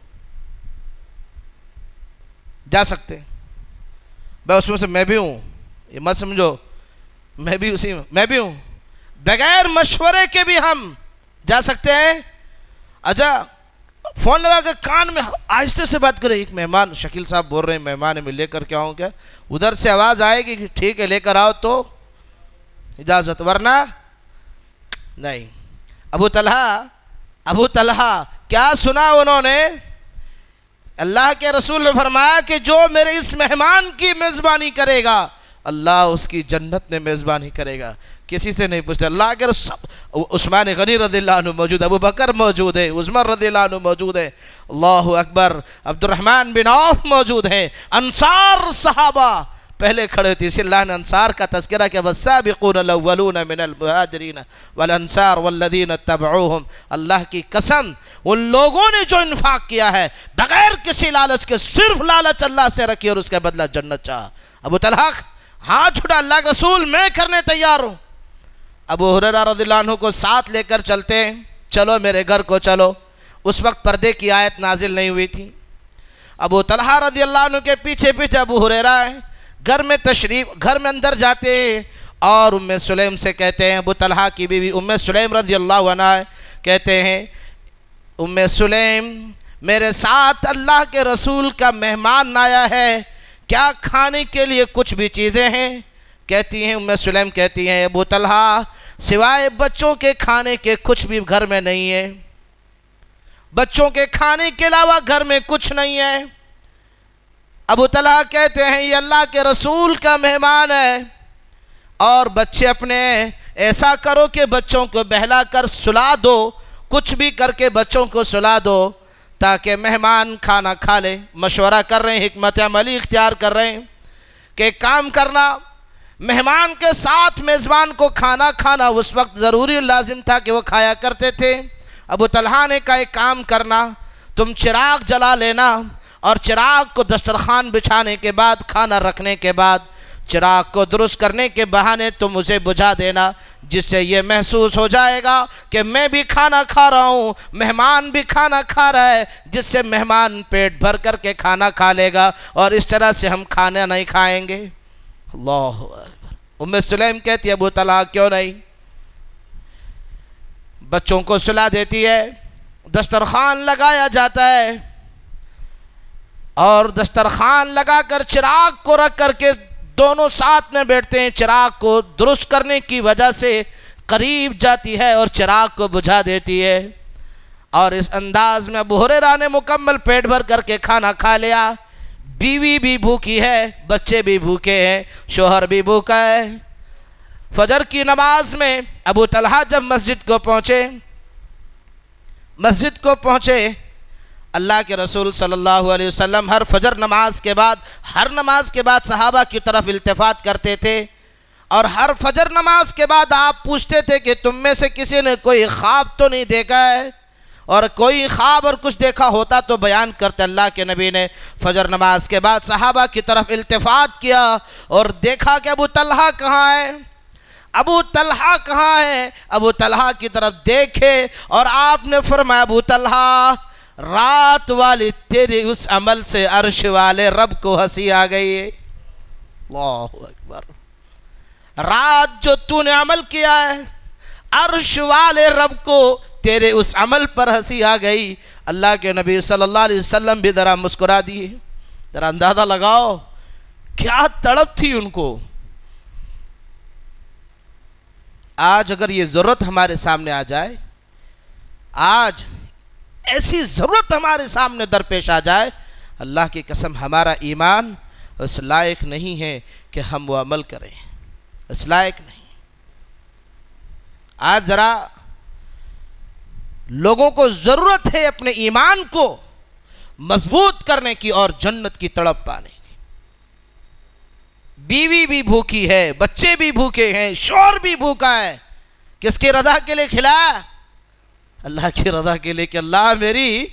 جا سکتے ہیں؟ بھائی اس میں سے میں بھی ہوں، یہ مت سمجھو میں بھی ہوں، بغیر مشورے کے بھی ہم جا سکتے ہیں۔ اچھا فون لگا کے کان میں آہستہ سے بات کرے، ایک مہمان شکیل صاحب بول رہے ہیں مہمان ہے، میں لے کر کے آؤں کیا؟ ادھر سے آواز آئے گی کہ ٹھیک ہے لے کر آؤ تو اجازت، ورنہ نہیں۔ ابو طلحہ کیا سنا انہوں نے؟ اللہ کے رسول نے فرمایا کہ جو میرے اس مہمان کی میزبانی کرے گا اللہ اس کی جنت میں میزبانی کرے گا۔ کسی سے نہیں پوچھتے، اللہ کے رسول، عثمان غنی رضی اللہ عنہ موجود، ابو بکر موجود ہے، عمر رضی اللہ عنہ موجود ہے، اللہ اکبر، عبد الرحمن بن عوف موجود ہیں، انصار صحابہ پہلے کھڑے تھے۔ اس اللہ نے انصار کا تذکرہ کیا، والسابقون الاولون من المہاجرین والانصار والذین اتبعوہم۔ اللہ کی قسم ان لوگوں نے جو انفاق کیا ہے بغیر کسی لالچ کے، صرف لالچ اللہ سے رکھی اور اس کا بدلہ جنت چاہا۔ ابو طلحہ ہاتھ چھوڑا، اللہ کے رسول میں کرنے تیار ہوں۔ ابو ہریرہ رضی اللہ عنہ کو ساتھ لے کر چلتے ہیں، چلو میرے گھر کو چلو۔ اس وقت پردے کی آیت نازل نہیں ہوئی تھی۔ ابو طلحہ رضی اللہ عنہ کے پیچھے ابو ہریرہ ہے، گھر میں اندر جاتے ہیں اور ام سلیم سے کہتے ہیں، ابو طلحہ کی بیوی ام سلیم رضی اللہ عنہ کہتے ہیں، ام سلیم میرے ساتھ اللہ کے رسول کا مہمان آیا ہے، کیا کھانے کے لیے کچھ بھی چیزیں ہیں؟ کہتی ہیں ام سلیم کہتی ہیں ابو طلحہ سوائے بچوں کے کھانے کے کچھ بھی گھر میں نہیں ہے، بچوں کے کھانے کے علاوہ گھر میں کچھ نہیں ہے۔ ابو طلحہ کہتے ہیں یہ اللہ کے رسول کا مہمان ہے، اور بچے اپنے ایسا کرو کہ بچوں کو بہلا کر سلا دو، کچھ بھی کر کے بچوں کو سلا دو تاکہ مہمان کھانا کھا لے. مشورہ کر رہے ہیں, حکمت عملی اختیار کر رہے ہیں کہ کام کرنا, مہمان کے ساتھ میزبان کو کھانا کھانا اس وقت ضروری لازم تھا کہ وہ کھایا کرتے تھے. ابو طلحہ نے کہا ایک کام کرنا, تم چراغ جلا لینا اور چراغ کو دسترخوان بچھانے کے بعد, کھانا رکھنے کے بعد چراغ کو درست کرنے کے بہانے تم اسے بجھا دینا, جس سے یہ محسوس ہو جائے گا کہ میں بھی کھانا کھا رہا ہوں, مہمان بھی کھانا کھا رہا ہے, جس سے مہمان پیٹ بھر کر کے کھانا کھا لے گا اور اس طرح سے ہم کھانا نہیں کھائیں گے. اللہ اکبر. ام سلیم کہتی ہے ابو طلحہ کیوں نہیں. بچوں کو سلا دیتی ہے, دسترخوان لگایا جاتا ہے اور دسترخوان لگا کر چراغ کو رکھ کر کے دونوں ساتھ میں بیٹھتے ہیں. چراغ کو درست کرنے کی وجہ سے قریب جاتی ہے اور چراغ کو بجھا دیتی ہے, اور اس انداز میں ابو ہریرہ نے مکمل پیٹ بھر کر کے کھانا کھا لیا. بیوی بھی بھوکی ہے, بچے بھی بھوکے ہیں, شوہر بھی بھوکا ہے. فجر کی نماز میں ابو طلحہ جب مسجد کو پہنچے, اللہ کے رسول صلی اللہ علیہ وسلم ہر فجر نماز کے بعد, ہر نماز کے بعد صحابہ کی طرف التفات کرتے تھے, اور ہر فجر نماز کے بعد آپ پوچھتے تھے کہ تم میں سے کسی نے کوئی خواب تو نہیں دیکھا ہے, اور کوئی خواب اور کچھ دیکھا ہوتا تو بیان کرتے. اللہ کے نبی نے فجر نماز کے بعد صحابہ کی طرف التفات کیا اور دیکھا کہ ابو طلحہ کہاں ہے, ابو طلحہ کہاں ہے. ابو طلحہ کی طرف دیکھے اور آپ نے فرمایا ابو طلحہ, رات والی تیری اس عمل سے عرش والے رب کو ہنسی آ گئی ہے. اللہ اکبر. رات جو تو نے عمل کیا ہے, عرش والے رب کو تیرے اس عمل پر ہنسی آ گئی. اللہ کے نبی صلی اللہ علیہ وسلم بھی ذرا مسکرا دیے. ذرا اندازہ لگاؤ کیا تڑپ تھی ان کو. آج اگر یہ ضرورت ہمارے سامنے آ جائے, آج ایسی ضرورت ہمارے سامنے درپیش آ جائے, اللہ کی قسم ہمارا ایمان اس لائق نہیں ہے کہ ہم وہ عمل کریں, اس لائق نہیں. آج ذرا لوگوں کو ضرورت ہے اپنے ایمان کو مضبوط کرنے کی اور جنت کی تڑپ پانے کی. بیوی بھی بھوکی ہے, بچے بھی بھوکے ہیں, شوہر بھی بھوکا ہے. کس کی رضا کے لیے کھلایا؟ اللہ کی رضا کے لیے کہ اللہ میری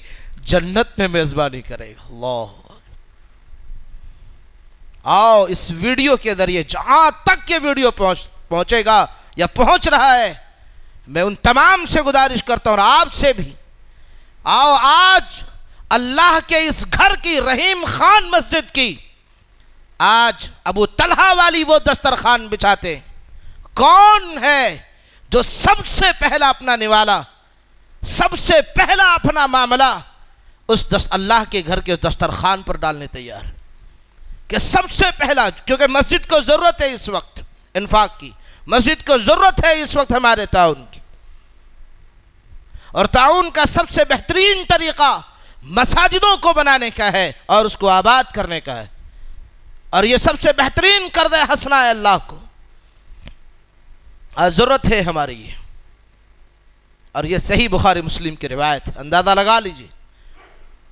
جنت میں میزبانی کرے گا. اللہ. آؤ اس ویڈیو کے ذریعے جہاں تک یہ ویڈیو پہنچے گا یا پہنچ رہا ہے, میں ان تمام سے گزارش کرتا ہوں اور آپ سے بھی, آؤ آج اللہ کے اس گھر کی, رحیم خان مسجد کی, آج ابو طلحہ والی وہ دسترخوان بچھاتے. کون ہے جو سب سے پہلا اپنا نوالا, سب سے پہلا اپنا معاملہ اس اللہ کے گھر کے دسترخوان پر ڈالنے تیار, کہ سب سے پہلا, کیونکہ مسجد کو ضرورت ہے اس وقت انفاق کی, مسجد کو ضرورت ہے اس وقت ہمارے تعاون کی, اور تعاون کا سب سے بہترین طریقہ مساجدوں کو بنانے کا ہے اور اس کو آباد کرنے کا ہے, اور یہ سب سے بہترین قرض حسنہ ہے اللہ کو. ضرورت ہے ہماری یہ, اور یہ صحیح بخاری مسلم کی روایت ہے. اندازہ لگا لیجئے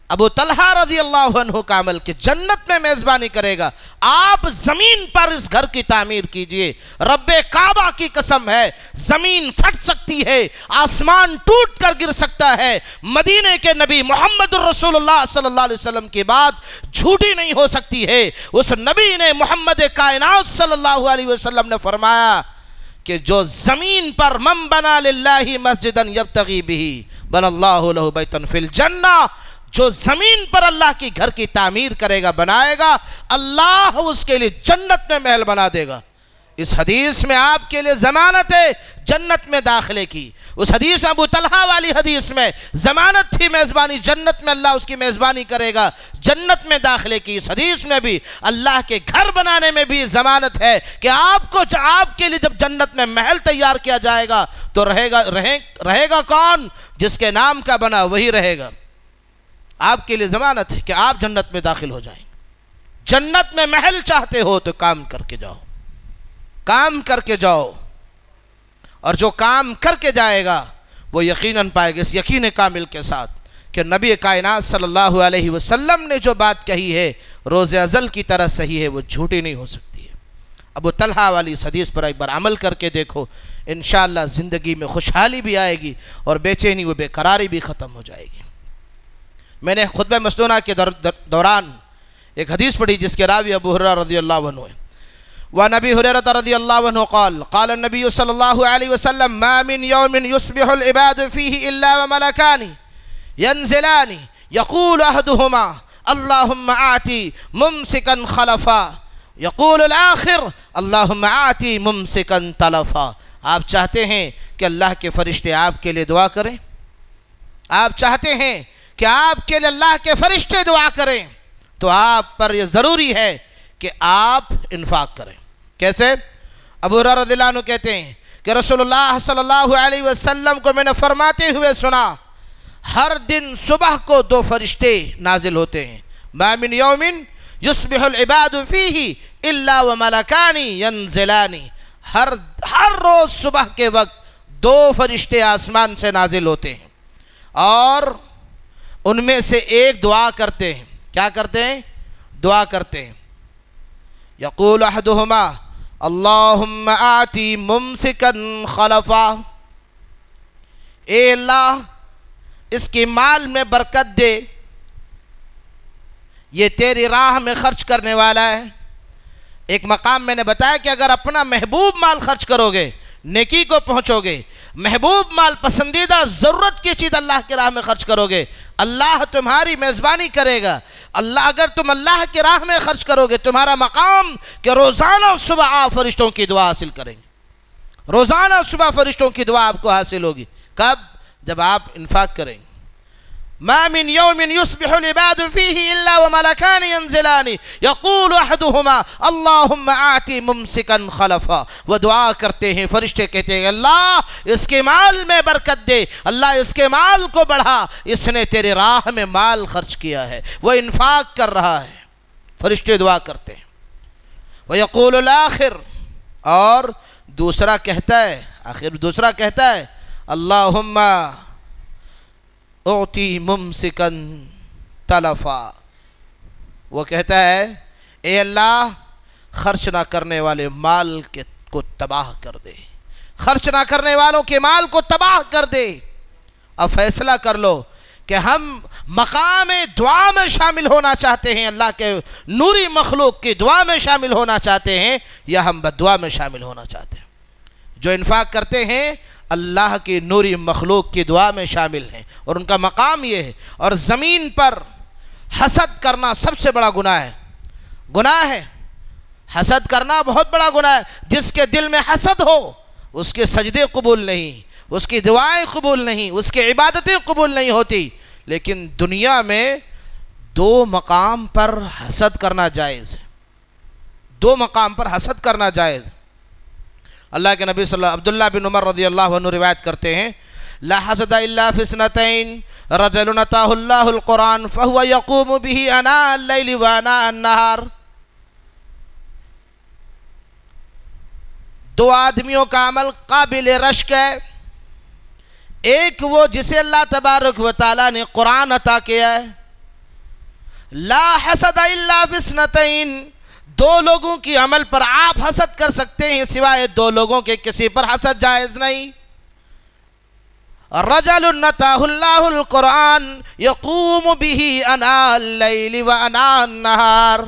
ابو طلحہ رضی اللہ عنہ کا عمل کہ جنت میں میزبانی کرے گا. آپ زمین پر اس گھر کی تعمیر کیجئے, رب کعبہ کی قسم ہے زمین پھٹ سکتی ہے, آسمان ٹوٹ کر گر سکتا ہے, مدینے کے نبی محمد الرسول اللہ صلی اللہ علیہ وسلم کی بات جھوٹی نہیں ہو سکتی ہے. اس نبی نے, محمد کائنات صلی اللہ علیہ وسلم نے فرمایا کہ جو زمین پر من بنا للہ مسجدا یبتغی بہ بنى اللہ لہ بیتا فی الجنہ, جو زمین پر اللہ کی گھر کی تعمیر کرے گا, بنائے گا, اللہ اس کے لیے جنت میں محل بنا دے گا. اس حدیث میں آپ کے لیے ضمانت ہے جنت میں داخلے کی. اس حدیث ابو طلحہ والی حدیث میں ضمانت تھی میزبانی, جنت میں اللہ اس کی میزبانی کرے گا, جنت میں داخلے کی. اس حدیث میں بھی اللہ کے گھر بنانے میں بھی ضمانت ہے کہ آپ کے لیے جب جنت میں محل تیار کیا جائے گا تو رہے گا کون؟ جس کے نام کا بنا وہی رہے گا. آپ کے لیے ضمانت ہے کہ آپ جنت میں داخل ہو جائیں. جنت میں محل چاہتے ہو تو کام کر کے جاؤ, کام کر کے جاؤ, اور جو کام کر کے جائے گا وہ یقیناً پائے گا, اس یقین کامل کے ساتھ کہ نبی کائنات صلی اللہ علیہ وسلم نے جو بات کہی ہے روز ازل کی طرح صحیح ہے، وہ جھوٹی نہیں ہو سکتی ہے۔ ابو طلحہ والی اس حدیث پر ایک بار عمل کر کے دیکھو، انشاءاللہ زندگی میں خوشحالی بھی آئے گی اور بے چینی و بے قراری بھی ختم ہو جائے گی۔ میں نے خطبہ مسنونہ کے دوران ایک حدیث پڑھی جس کے راوی ابو ہریرہ رضی اللہ عنہ ہے۔ وعن ابی ہریرہ رضی اللہ عنہ قال قال النبی صلی اللہ علیہ وسلم ما من یوم یصبح العباد فیہ الا وملکان ينزلان يقول أحدهما اللهم آتي ممسكا خلفا يقول الآخر اللهم آتي ممسكا تلفا۔ آپ چاہتے ہیں کہ اللہ کے فرشتے آپ کے لیے دعا کریں؟ آپ چاہتے ہیں کہ آپ کے لیے اللہ کے فرشتے دعا کریں تو آپ پر یہ ضروری ہے کہ آپ انفاق کریں۔ کیسے؟ ابو ہریرہ رضی اللہ عنہ کہتے ہیں کہ رسول اللہ صلی اللہ علیہ وسلم کو میں نے فرماتے ہوئے سنا، ہر دن صبح کو 2 فرشتے نازل ہوتے ہیں۔ ما من یوم یصبح العباد فیہ الا وملکان ینزلان۔ ہر روز صبح کے وقت 2 فرشتے آسمان سے نازل ہوتے ہیں اور ان میں سے ایک دعا کرتے ہیں۔ کیا کرتے ہیں؟ دعا کرتے ہیں۔ یقول احدہما اللہم آتی ممسکا خلفا، اے اللہ اس کے مال میں برکت دے، یہ تیری راہ میں خرچ کرنے والا ہے۔ ایک مقام میں نے بتایا کہ اگر اپنا محبوب مال خرچ کرو گے، نیکی کو پہنچو گے، محبوب مال پسندیدہ ضرورت کی چیز اللہ کی راہ میں خرچ کرو گے، اللہ تمہاری میزبانی کرے گا۔ اللہ اگر تم اللہ کی راہ میں خرچ کرو گے، تمہارا مقام کہ روزانہ صبح آپ فرشتوں کی دعا حاصل کریں گے، روزانہ صبح فرشتوں کی دعا آپ کو حاصل ہوگی۔ کب؟ جب آپ انفاق کریں۔ ما من یوم یصبح العباد فیہ الا وملکان ینزلان یقول احدہما اللہم آتی ممسکا خلفا۔ وہ دعا کرتے ہیں، فرشتے کہتے ہیں اللہ اس کے مال میں برکت دے، اللہ اس کے مال کو بڑھا، اس نے تیرے راہ میں مال خرچ کیا ہے، وہ انفاق کر رہا ہے۔ فرشتے دعا کرتے ہیں۔ ویقول الآخر، اور دوسرا کہتا ہے، آخر دوسرا کہتا ہے اللہم اعطی ممسکا تلفا، وہ کہتا ہے اے اللہ خرچ نہ کرنے والے مال کو تباہ کر دے، خرچ نہ کرنے والوں کے مال کو تباہ کر دے۔ اب فیصلہ کر لو کہ ہم مقام دعا میں شامل ہونا چاہتے ہیں، اللہ کے نوری مخلوق کی دعا میں شامل ہونا چاہتے ہیں، یا ہم بددعا میں شامل ہونا چاہتے ہیں۔ جو انفاق کرتے ہیں اللہ کی نوری مخلوق کی دعا میں شامل ہیں اور ان کا مقام یہ ہے۔ اور زمین پر حسد کرنا سب سے بڑا گناہ ہے، گناہ ہے حسد کرنا، بہت بڑا گناہ ہے۔ جس کے دل میں حسد ہو اس کے سجدے قبول نہیں، اس کی دعائیں قبول نہیں، اس کی عبادتیں قبول نہیں ہوتی۔ لیکن دنیا میں 2 مقام پر حسد کرنا جائز ہے، 2 مقام پر حسد کرنا جائز۔ اللہ کے نبی صلی اللہ عبداللہ بن عمر رضی اللہ عنہ روایت کرتے ہیں لا حسد الا فی اثنتین رجل اتاہ اللہ القرآن فہو یقوم به آناء اللیل وآناء النہار۔ 2 آدمیوں کا عمل قابل رشک ہے، ایک وہ جسے اللہ تبارک و تعالیٰ نے قرآن عطا کیا ہے۔ لا حسد الا فی اثنتین، 2 لوگوں کی عمل پر آپ حسد کر سکتے ہیں، سوائے 2 لوگوں کے کسی پر حسد جائز نہیں۔ رجل اتاہ اللہ القرآن یقوم به آناء اللیل وآناء النہار،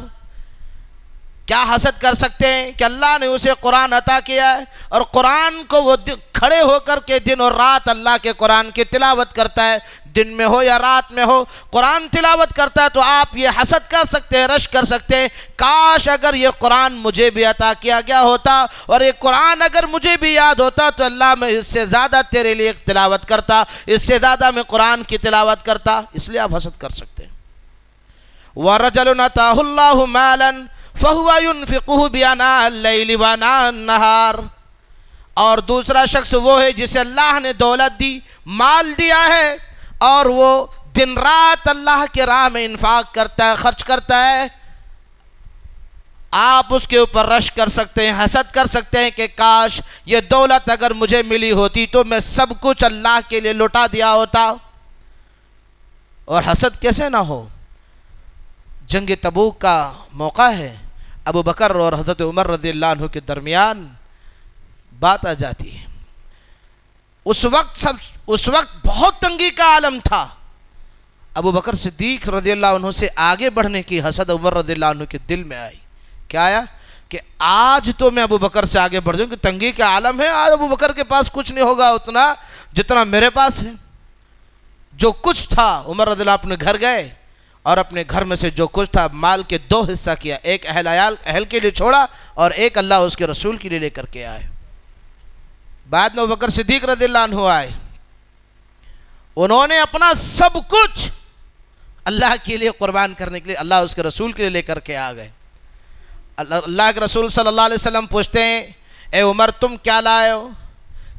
کیا حسد کر سکتے ہیں کہ اللہ نے اسے قرآن عطا کیا ہے اور قرآن کو وہ کھڑے ہو کر کے دن اور رات اللہ کے قرآن کی تلاوت کرتا ہے، دن میں ہو یا رات میں ہو قرآن تلاوت کرتا ہے، تو آپ یہ حسد کر سکتے ہیں، رشک کر سکتے ہیں کاش اگر یہ قرآن مجھے بھی عطا کیا گیا ہوتا اور یہ قرآن اگر مجھے بھی یاد ہوتا تو اللہ میں اس سے زیادہ تیرے لیے تلاوت کرتا، اس سے زیادہ میں قرآن کی تلاوت کرتا، اس لیے آپ حسد کر سکتے ہیں۔ وَرَجَلٌ آتَاهُ اللَّهُ مَالًا فَهُوَ يُنْفِقُهُ بِآنَاءِ اللَّيْلِ وَآنَاءِ النَّهَارِ، اور دوسرا شخص وہ ہے جسے اللہ نے دولت دی، مال دیا ہے اور وہ دن رات اللہ کے راہ میں انفاق کرتا ہے، خرچ کرتا ہے۔ آپ اس کے اوپر رشک کر سکتے ہیں، حسد کر سکتے ہیں کہ کاش یہ دولت اگر مجھے ملی ہوتی تو میں سب کچھ اللہ کے لیے لٹا دیا ہوتا۔ اور حسد کیسے نہ ہو؟ جنگ تبوک کا موقع ہے، ابو بکر اور حضرت عمر رضی اللہ عنہ کے درمیان بات آ جاتی ہے۔ اس وقت بہت تنگی کا عالم تھا۔ ابو بکر صدیق رضی اللہ عنہ سے آگے بڑھنے کی حسد عمر رضی اللہ عنہ کے دل میں آئی۔ کیا آیا؟ کہ آج تو میں ابو بکر سے آگے بڑھ جاؤں، کہ تنگی کا عالم ہے، آج ابو بکر کے پاس کچھ نہیں ہوگا اتنا جتنا میرے پاس ہے۔ جو کچھ تھا عمر رضی اللہ اپنے گھر گئے اور اپنے گھر میں سے جو کچھ تھا مال کے 2 حصہ کیا، ایک اہل کے لیے چھوڑا اور ایک اللہ اس کے رسول کے لیے لے کر کے آئے۔ بعد میں ابو بکر صدیق رضی اللہ عنہ آئے، انہوں نے اپنا سب کچھ اللہ کے لیے قربان کرنے کے لیے اللہ اس کے رسول کے لیے لے کر کے آ گئے۔ اللہ کے رسول صلی اللہ علیہ وسلم پوچھتے ہیں، اے عمر تم کیا لائے ہو؟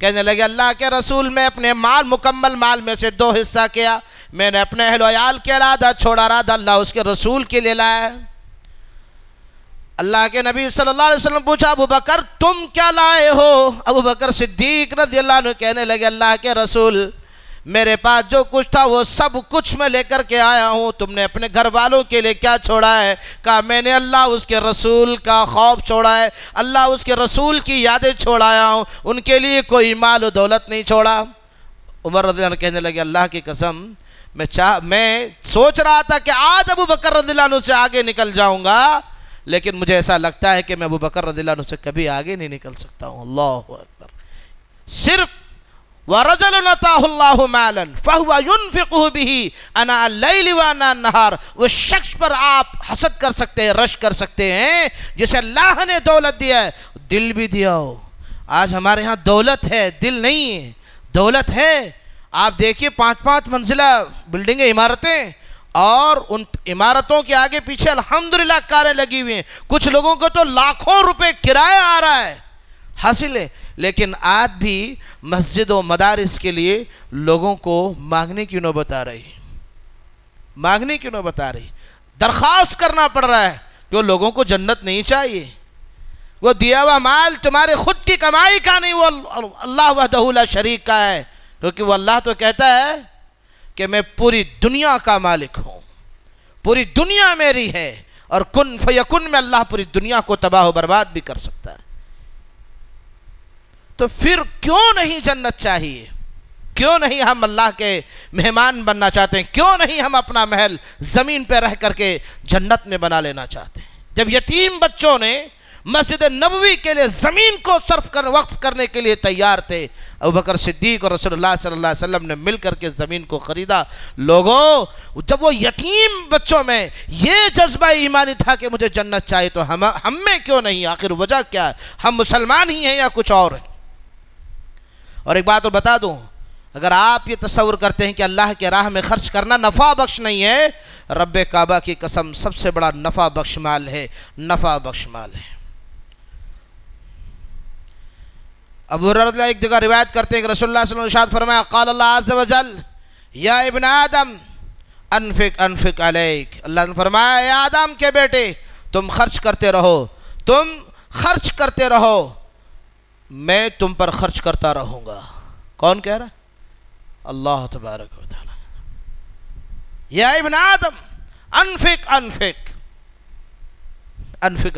کہنے لگے اللہ کے رسول میں اپنے مکمل مال میں سے 2 حصہ کیا، میں نے اپنے اہل و عیال کے آدھا چھوڑا، آدھا اللہ اس کے رسول کے لیے لایا۔ اللہ کے نبی صلی اللہ علیہ وسلم پوچھا ابو بکر تم کیا لائے ہو؟ ابو بکر صدیق رضی اللہ عنہ کہنے لگے اللہ کے رسول میرے پاس جو کچھ تھا وہ سب کچھ میں لے کر کے آیا ہوں، تم نے اپنے گھر والوں کے لیے کیا چھوڑا ہے؟ کہا میں نے اللہ اس کے رسول کا خوف چھوڑا ہے، اللہ اس کے رسول کی یادیں چھوڑایا ہوں، ان کے لیے کوئی مال و دولت نہیں چھوڑا۔ عمر رضی اللہ عنہ کہنے لگے اللہ کی قسم میں سوچ رہا تھا کہ آج ابو بکر رضی اللہ عنہ سے آگے نکل جاؤں گا، لیکن مجھے ایسا لگتا ہے کہ میں ابو بکر رضی اللہ عنہ سے کبھی آگے نہیں نکل سکتا ہوں۔ اللہ اکبر۔ صرف وَرَجُلٌ آتَاهُ اللَّهُ مَالًا فَهُوَ يُنْفِقُهُ بِهِ آنَاءَ اللَّيْلِ وَآنَاءَ النَّهَارِ، وہ شخص پر آپ حسد کر سکتے ہیں، رشک کر سکتے ہیں جسے اللہ نے دولت دیا ہے، دل بھی دیا ہو۔ آج ہمارے ہاں دولت ہے، دل نہیں ہے۔ دولت ہے، آپ دیکھیے 5 منزلہ بلڈنگیں، عمارتیں، اور ان عمارتوں کے آگے پیچھے الحمدللہ کاریں لگی ہوئی ہیں، کچھ لوگوں کو تو لاکھوں روپے کرایہ آ رہا ہے، حاصل ہے، لیکن آج بھی مسجد و مدارس کے لیے لوگوں کو مانگنے کی نوبت آ رہی، مانگنے کی نوبت آ رہی، درخواست کرنا پڑ رہا ہے کہ وہ لوگوں کو جنت نہیں چاہیے، وہ دیا ہوا مال تمہارے خود کی کمائی کا نہیں، وہ اللہ وحدہ لا شریک کا ہے، کیونکہ وہ اللہ تو کہتا ہے کہ میں پوری دنیا کا مالک ہوں، پوری دنیا میری ہے، اور کن فیکن میں اللہ پوری دنیا کو تباہ و برباد بھی کر سکتا ہے۔ تو پھر کیوں نہیں جنت چاہیے؟ کیوں نہیں ہم اللہ کے مہمان بننا چاہتے ہیں؟ کیوں نہیں ہم اپنا محل زمین پہ رہ کر کے جنت میں بنا لینا چاہتے ہیں؟ جب یتیم بچوں نے مسجد نبوی کے لیے زمین کو وقف کرنے کے لیے تیار تھے، ابو بکر صدیق اور رسول اللہ صلی اللہ علیہ وسلم نے مل کر کے زمین کو خریدا۔ لوگوں جب وہ یتیم بچوں میں یہ جذبہ ایمانی تھا کہ مجھے جنت چاہیے، تو ہم میں کیوں نہیں؟ آخر وجہ کیا ہے؟ ہم مسلمان ہی ہیں یا کچھ اور ہیں؟ اور ایک بات اور بتا دوں، اگر آپ یہ تصور کرتے ہیں کہ اللہ کے راہ میں خرچ کرنا نفع بخش نہیں ہے، رب کعبہ کی قسم سب سے بڑا نفع بخش مال ہے، نفع بخش مال ہے۔ ابو ہریرہ ایک جگہ روایت کرتے ہیں کہ رسول اللہ صلی اللہ علیہ وسلم ارشاد فرمایا، قال اللہ عز و جل یا ابن آدم انفق علیک، اللہ نے فرمایا اے آدم کے بیٹے تم خرچ کرتے رہو، تم خرچ کرتے رہو، میں تم پر خرچ کرتا رہوں گا۔ کون کہہ رہا ہے؟ اللہ تبارک و تعالی۔ یا ابن آدم انفق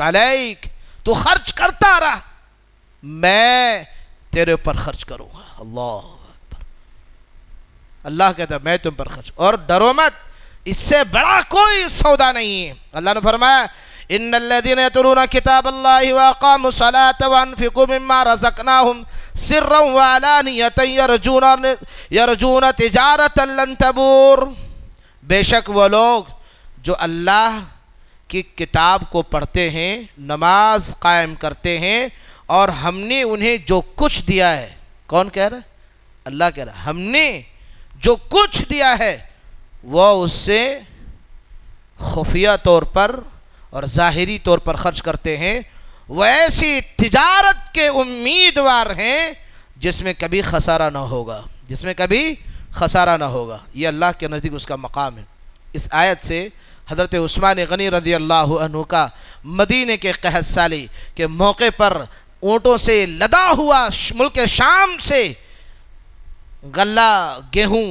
علیک، تو خرچ کرتا رہا، میں تیرے اوپر خرچ کروں گا۔ اللہ اکبر۔ اللہ کہتا ہے میں تم پر خرچ، اور ڈرو مت، اس سے بڑا کوئی سودا نہیں ہے۔ اللہ نے فرمایا ان الذين يتلون كتاب الله واقاموا الصلاه وانفقوا مما رزقناهم سرا وعلانية يرجون تجارة لن تبور، بے شک وہ لوگ جو اللہ کی کتاب کو پڑھتے ہیں، نماز قائم کرتے ہیں، اور ہم نے انہیں جو کچھ دیا ہے، کون کہہ رہا ہے؟ اللہ کہہ رہا ہے ہم نے جو کچھ دیا ہے وہ اس سے خفیہ طور پر اور ظاہری طور پر خرچ کرتے ہیں، وہ ایسی تجارت کے امیدوار ہیں جس میں کبھی خسارہ نہ ہوگا، جس میں کبھی خسارہ نہ ہوگا۔ یہ اللہ کے نزدیک اس کا مقام ہے۔ اس آیت سے حضرت عثمان غنی رضی اللہ عنہ کا مدینے کے قحط سالی کے موقع پر اونٹوں سے لدا ہوا ملک شام سے غلہ، گیہوں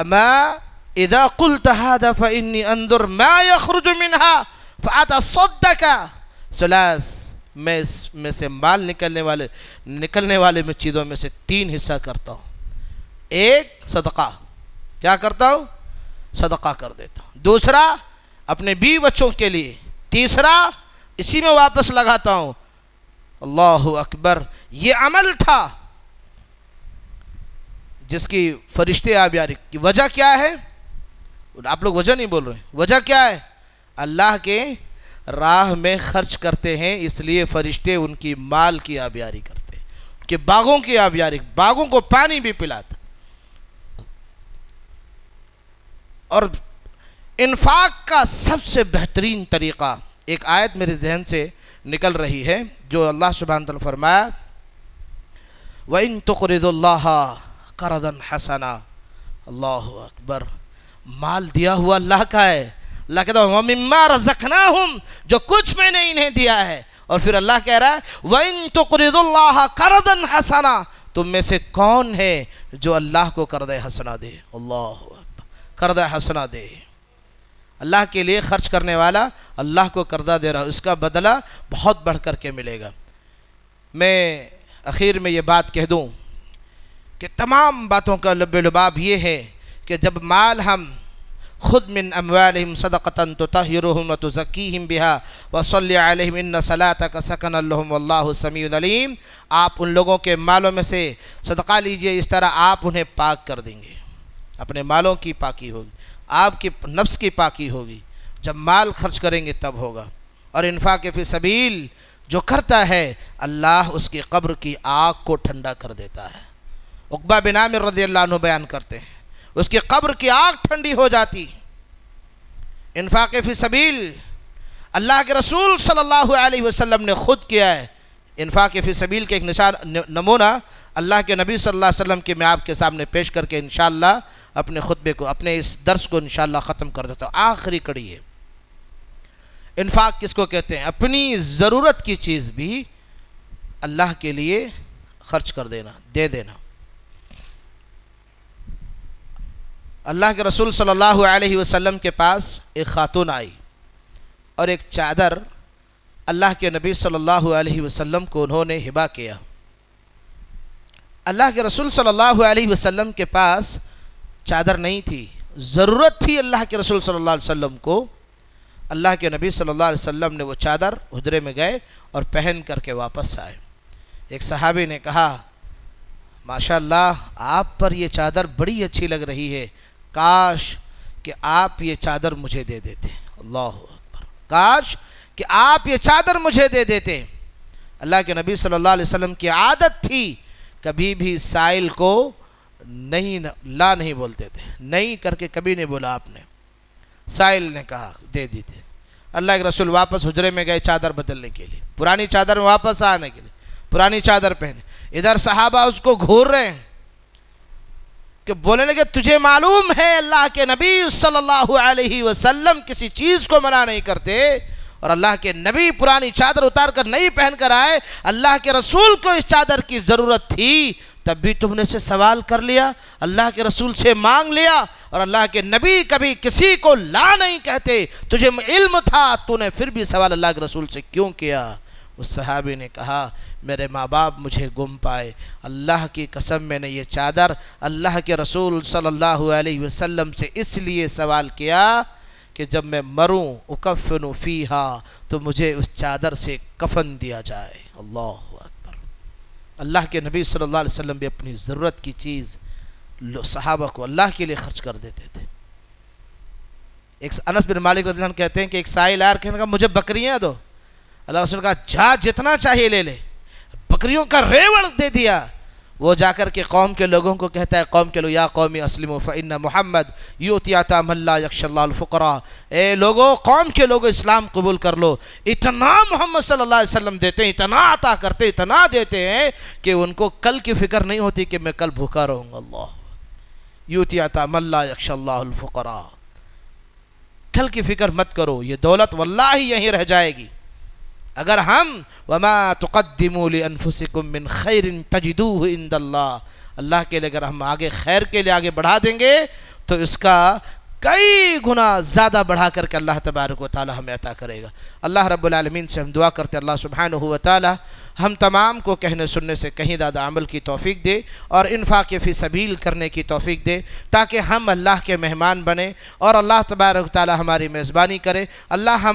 اما اذا قلت هذا فانی انظر ما يخرج منها فاتصدق ثلاث، میں اس میں سے مال نکلنے والے میں چیزوں میں سے 3 حصہ کرتا ہوں. ایک صدقہ، کیا کرتا ہوں؟ صدقہ کر دیتا ہوں. دوسرا اپنے بیوی بچوں کے لیے. تیسرا اسی میں واپس لگاتا ہوں. اللہ اکبر. یہ عمل تھا جس کی فرشتے آبیاری کی وجہ کیا ہے؟ آپ لوگ وجہ نہیں بول رہے. وجہ کیا ہے؟ اللہ کے راہ میں خرچ کرتے ہیں، اس لیے فرشتے ان کی مال کی آبیاری کرتے ہیں، کہ باغوں کی آبیاری، باغوں کو پانی بھی پلاتا. اور انفاق کا سب سے بہترین طریقہ، ایک آیت میرے ذہن سے نکل رہی ہے جو اللہ سبحانہ وتعالی فرمایا وَإِن تُقْرِضُوا اللَّهَ قَرْضًا حَسَنًا. اللہ اکبر. مال دیا ہوا اللہ کا ہے. اللہ کہتا ہے وَمِمَّا رَزَقْنَاهُمْ، جو کچھ میں نے انہیں دیا ہے. اور پھر اللہ کہہ رہا ہے وَإِن تُقْرِضُوا اللَّهَ قَرْضًا حَسَنًا، تم میں سے کون ہے جو اللہ کو قرض حسنہ دے؟ اللہ اکبر. قرض حسنہ دے. اللہ کے لیے خرچ کرنے والا اللہ کو قرضہ دے رہا، اس کا بدلہ بہت بڑھ کر کے ملے گا. میں اخیر میں یہ بات کہہ دوں کہ تمام باتوں کا لب لباب یہ ہے کہ جب مال ہم خود من اموالہم صدقۃ تطہرہم وتزکیہم بہا وصلی علیہم ان صلاتک سکن لہم واللہ سمیع علیم، آپ ان لوگوں کے مالوں میں سے صدقہ لیجئے، اس طرح آپ انہیں پاک کر دیں گے. اپنے مالوں کی پاکی ہوگی، آپ کی نفس کی پاکی ہوگی. جب مال خرچ کریں گے تب ہوگا. اور انفاق فی سبیل جو کرتا ہے اللہ اس کی قبر کی آگ کو ٹھنڈا کر دیتا ہے. عقبہ بن عامر رضی اللہ عنہ بیان کرتے ہیں اس کی قبر کی آگ ٹھنڈی ہو جاتی. انفاق فی سبیل اللہ کے رسول صلی اللہ علیہ وسلم نے خود کیا ہے. انفاق فی سبیل کے ایک نمونہ اللہ کے نبی صلی اللہ علیہ وسلم کے میں آپ کے سامنے پیش کر کے انشاءاللہ اپنے خطبے کو، اپنے اس درس کو انشاءاللہ ختم کر دیتا ہوں. آخری کڑی ہے. انفاق کس کو کہتے ہیں؟ اپنی ضرورت کی چیز بھی اللہ کے لیے خرچ کر دینا، دے دینا. اللہ کے رسول صلی اللہ علیہ وسلم کے پاس ایک خاتون آئی اور ایک چادر اللہ کے نبی صلی اللہ علیہ وسلم کو انہوں نے ہبہ کیا. اللہ کے رسول صلی اللہ علیہ وسلم کے پاس چادر نہیں تھی، ضرورت تھی اللہ کے رسول صلی اللہ علیہ وسلم کو. اللہ کے نبی صلی اللہ علیہ وسلم نے وہ چادر حجرے میں گئے اور پہن کر کے واپس آئے. ایک صحابی نے کہا ماشاءاللہ آپ پر یہ چادر بڑی اچھی لگ رہی ہے، کاش کہ آپ یہ چادر مجھے دے دیتے. اللہ اکبر. کاش کہ آپ یہ چادر مجھے دے دیتے. اللہ کے نبی صلی اللہ علیہ وسلم کی عادت تھی کبھی بھی سائل کو لا نہیں بولتے تھے. نہیں کر کے کبھی نہیں بولا آپ نے. سائل نے کہا دے دی تھے. اللہ کے رسول واپس حجرے میں گئے چادر بدلنے کے لیے، پرانی چادر میں واپس آنے کے لیے، پرانی چادر پہنے. ادھر صحابہ اس کو گھور رہے ہیں کہ بولنے لگے تجھے معلوم ہے اللہ کے نبی صلی اللہ علیہ وسلم کسی چیز کو منع نہیں کرتے، اور اللہ کے نبی پرانی چادر اتار کر نئی پہن کر آئے. اللہ کے رسول کو اس چادر کی ضرورت تھی تب بھی تم نے سے سوال کر لیا، اللہ کے رسول سے مانگ لیا. اور اللہ کے نبی کبھی کسی کو لا نہیں کہتے. تجھے علم تھا تو نے پھر بھی سوال اللہ کے رسول سے کیوں کیا؟ اس صحابی نے کہا میرے ماں باپ مجھے گم پائے، اللہ کی قسم میں نے یہ چادر اللہ کے رسول صلی اللہ علیہ وسلم سے اس لیے سوال کیا کہ جب میں مروں اکفن فیہا تو مجھے اس چادر سے کفن دیا جائے. اللہ اکبر. اللہ کے نبی صلی اللہ علیہ وسلم بھی اپنی ضرورت کی چیز صحابہ کو اللہ کے لیے خرچ کر دیتے تھے. ایک انس بن مالک رضی اللہ عنہ کہتے ہیں کہ ایک سائل آیا کہنے کا مجھے بکریاں دو. اللہ رسول نے کہا جا جتنا چاہیے لے لے. بکریوں کا ریوڑ دے دیا. وہ جا کر کے قوم کے لوگوں کو کہتا ہے قوم کے لوگ یا قومی اسلموا فإن محمد یؤتی عطا من لا یخشی اللہ الفقراء. اے لوگو قوم کے لوگوں اسلام قبول کر لو. اتنا محمد صلی اللہ علیہ وسلم دیتے ہیں، اتنا عطا کرتے، اتنا دیتے ہیں کہ ان کو کل کی فکر نہیں ہوتی کہ میں کل بھوکا رہوں گا. اللہ یؤتی عطا من لا یخشی اللہ الفقراء. کل کی فکر مت کرو، یہ دولت واللہ یہیں رہ جائے گی. اگر ہم وما تقدموا لانفسکم من خیر تجدوہ عند اللہ، اللہ کے لیے اگر ہم آگے خیر کے لیے آگے بڑھا دیں گے تو اس کا کئی گنا زیادہ بڑھا کر کے اللہ تبارک و تعالی ہمیں عطا کرے گا۔ اللہ رب العالمین سے ہم دعا کرتے ہیں اللہ سبحانہ و تعالی ہم تمام کو کہنے سننے سے کہیں زیادہ عمل کی توفیق دے اور انفاق فی سبیل کرنے کی توفیق دے، تاکہ ہم اللہ کے مہمان بنیں اور اللہ تبارک و تعالی ہماری میزبانی کرے، اللہ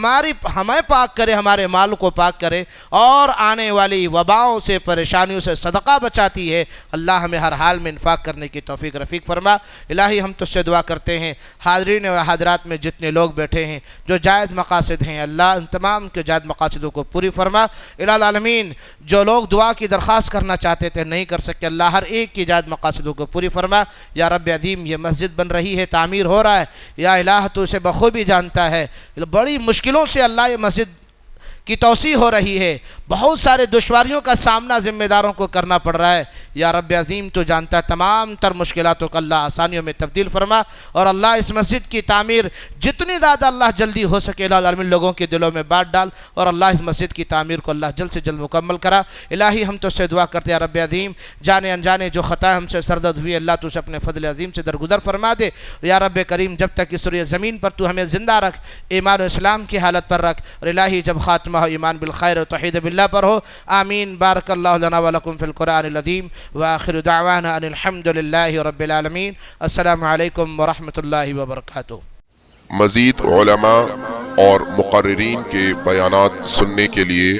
ہمیں پاک کرے، ہمارے مال کو پاک کرے، اور آنے والی وباؤں سے پریشانیوں سے صدقہ بچاتی ہے، اللہ ہمیں ہر حال میں انفاق کرنے کی توفیق رفیق فرما۔ الہی ہم تجھ سے دعا کرتے ہیں حاضرین و حاضرات میں جتنے لوگ بیٹھے ہیں جو جائز مقاصد ہیں، اللہ ان تمام کے جائز مقاصدوں کو پوری فرما۔ الہ العالمین جو لوگ دعا کی درخواست کرنا چاہتے تھے نہیں کر سکے، اللہ ہر ایک کی جائز مقاصدوں کو پوری فرما۔ یا رب عظیم یہ مسجد بن رہی ہے، تعمیر ہو رہا ہے، یا الہ تو اسے بخوبی جانتا ہے، بڑی مشکلوں سے اللہ یہ مسجد کی توسیع ہو رہی ہے، بہت سارے دشواریوں کا سامنا ذمہ داروں کو کرنا پڑ رہا ہے، یا رب عظیم تو جانتا ہے تمام تر مشکلاتوں کو اللہ آسانیوں میں تبدیل فرما، اور اللہ اس مسجد کی تعمیر جتنی زیادہ اللہ جلدی ہو سکے الہ العالمین لوگوں کے دلوں میں بات ڈال، اور اللہ اس مسجد کی تعمیر کو اللہ جلد سے جلد مکمل کرا۔ الہی ہم تو سے دعا کرتے ہیں رب عظیم جانے انجانے جو خطائیں ہم سے سرزد ہوئی اللہ تو اسے اپنے فضل عظیم سے درگزر فرما دے، یا رب کریم جب تک اس روئے زمین پر تو ہمیں زندہ رکھ، ایمان و اسلام کی حالت پر رکھ، اور الہی جب خاتمہ ہو ایمان بالخیر و توحید باللہ پر ہو۔ آمین۔ بارک اللہ لنا ولکم فی القرآن العظیم، وآخر دعوانا ان الحمد للہ رب العالمین۔ السلام علیکم ورحمۃ اللہ وبرکاتہ۔ مزید علماء اور مقررین کے بیانات سننے کے لیے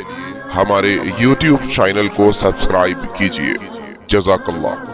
ہمارے YouTube چینل کو سبسکرائب کیجیے۔ جزاک اللہ۔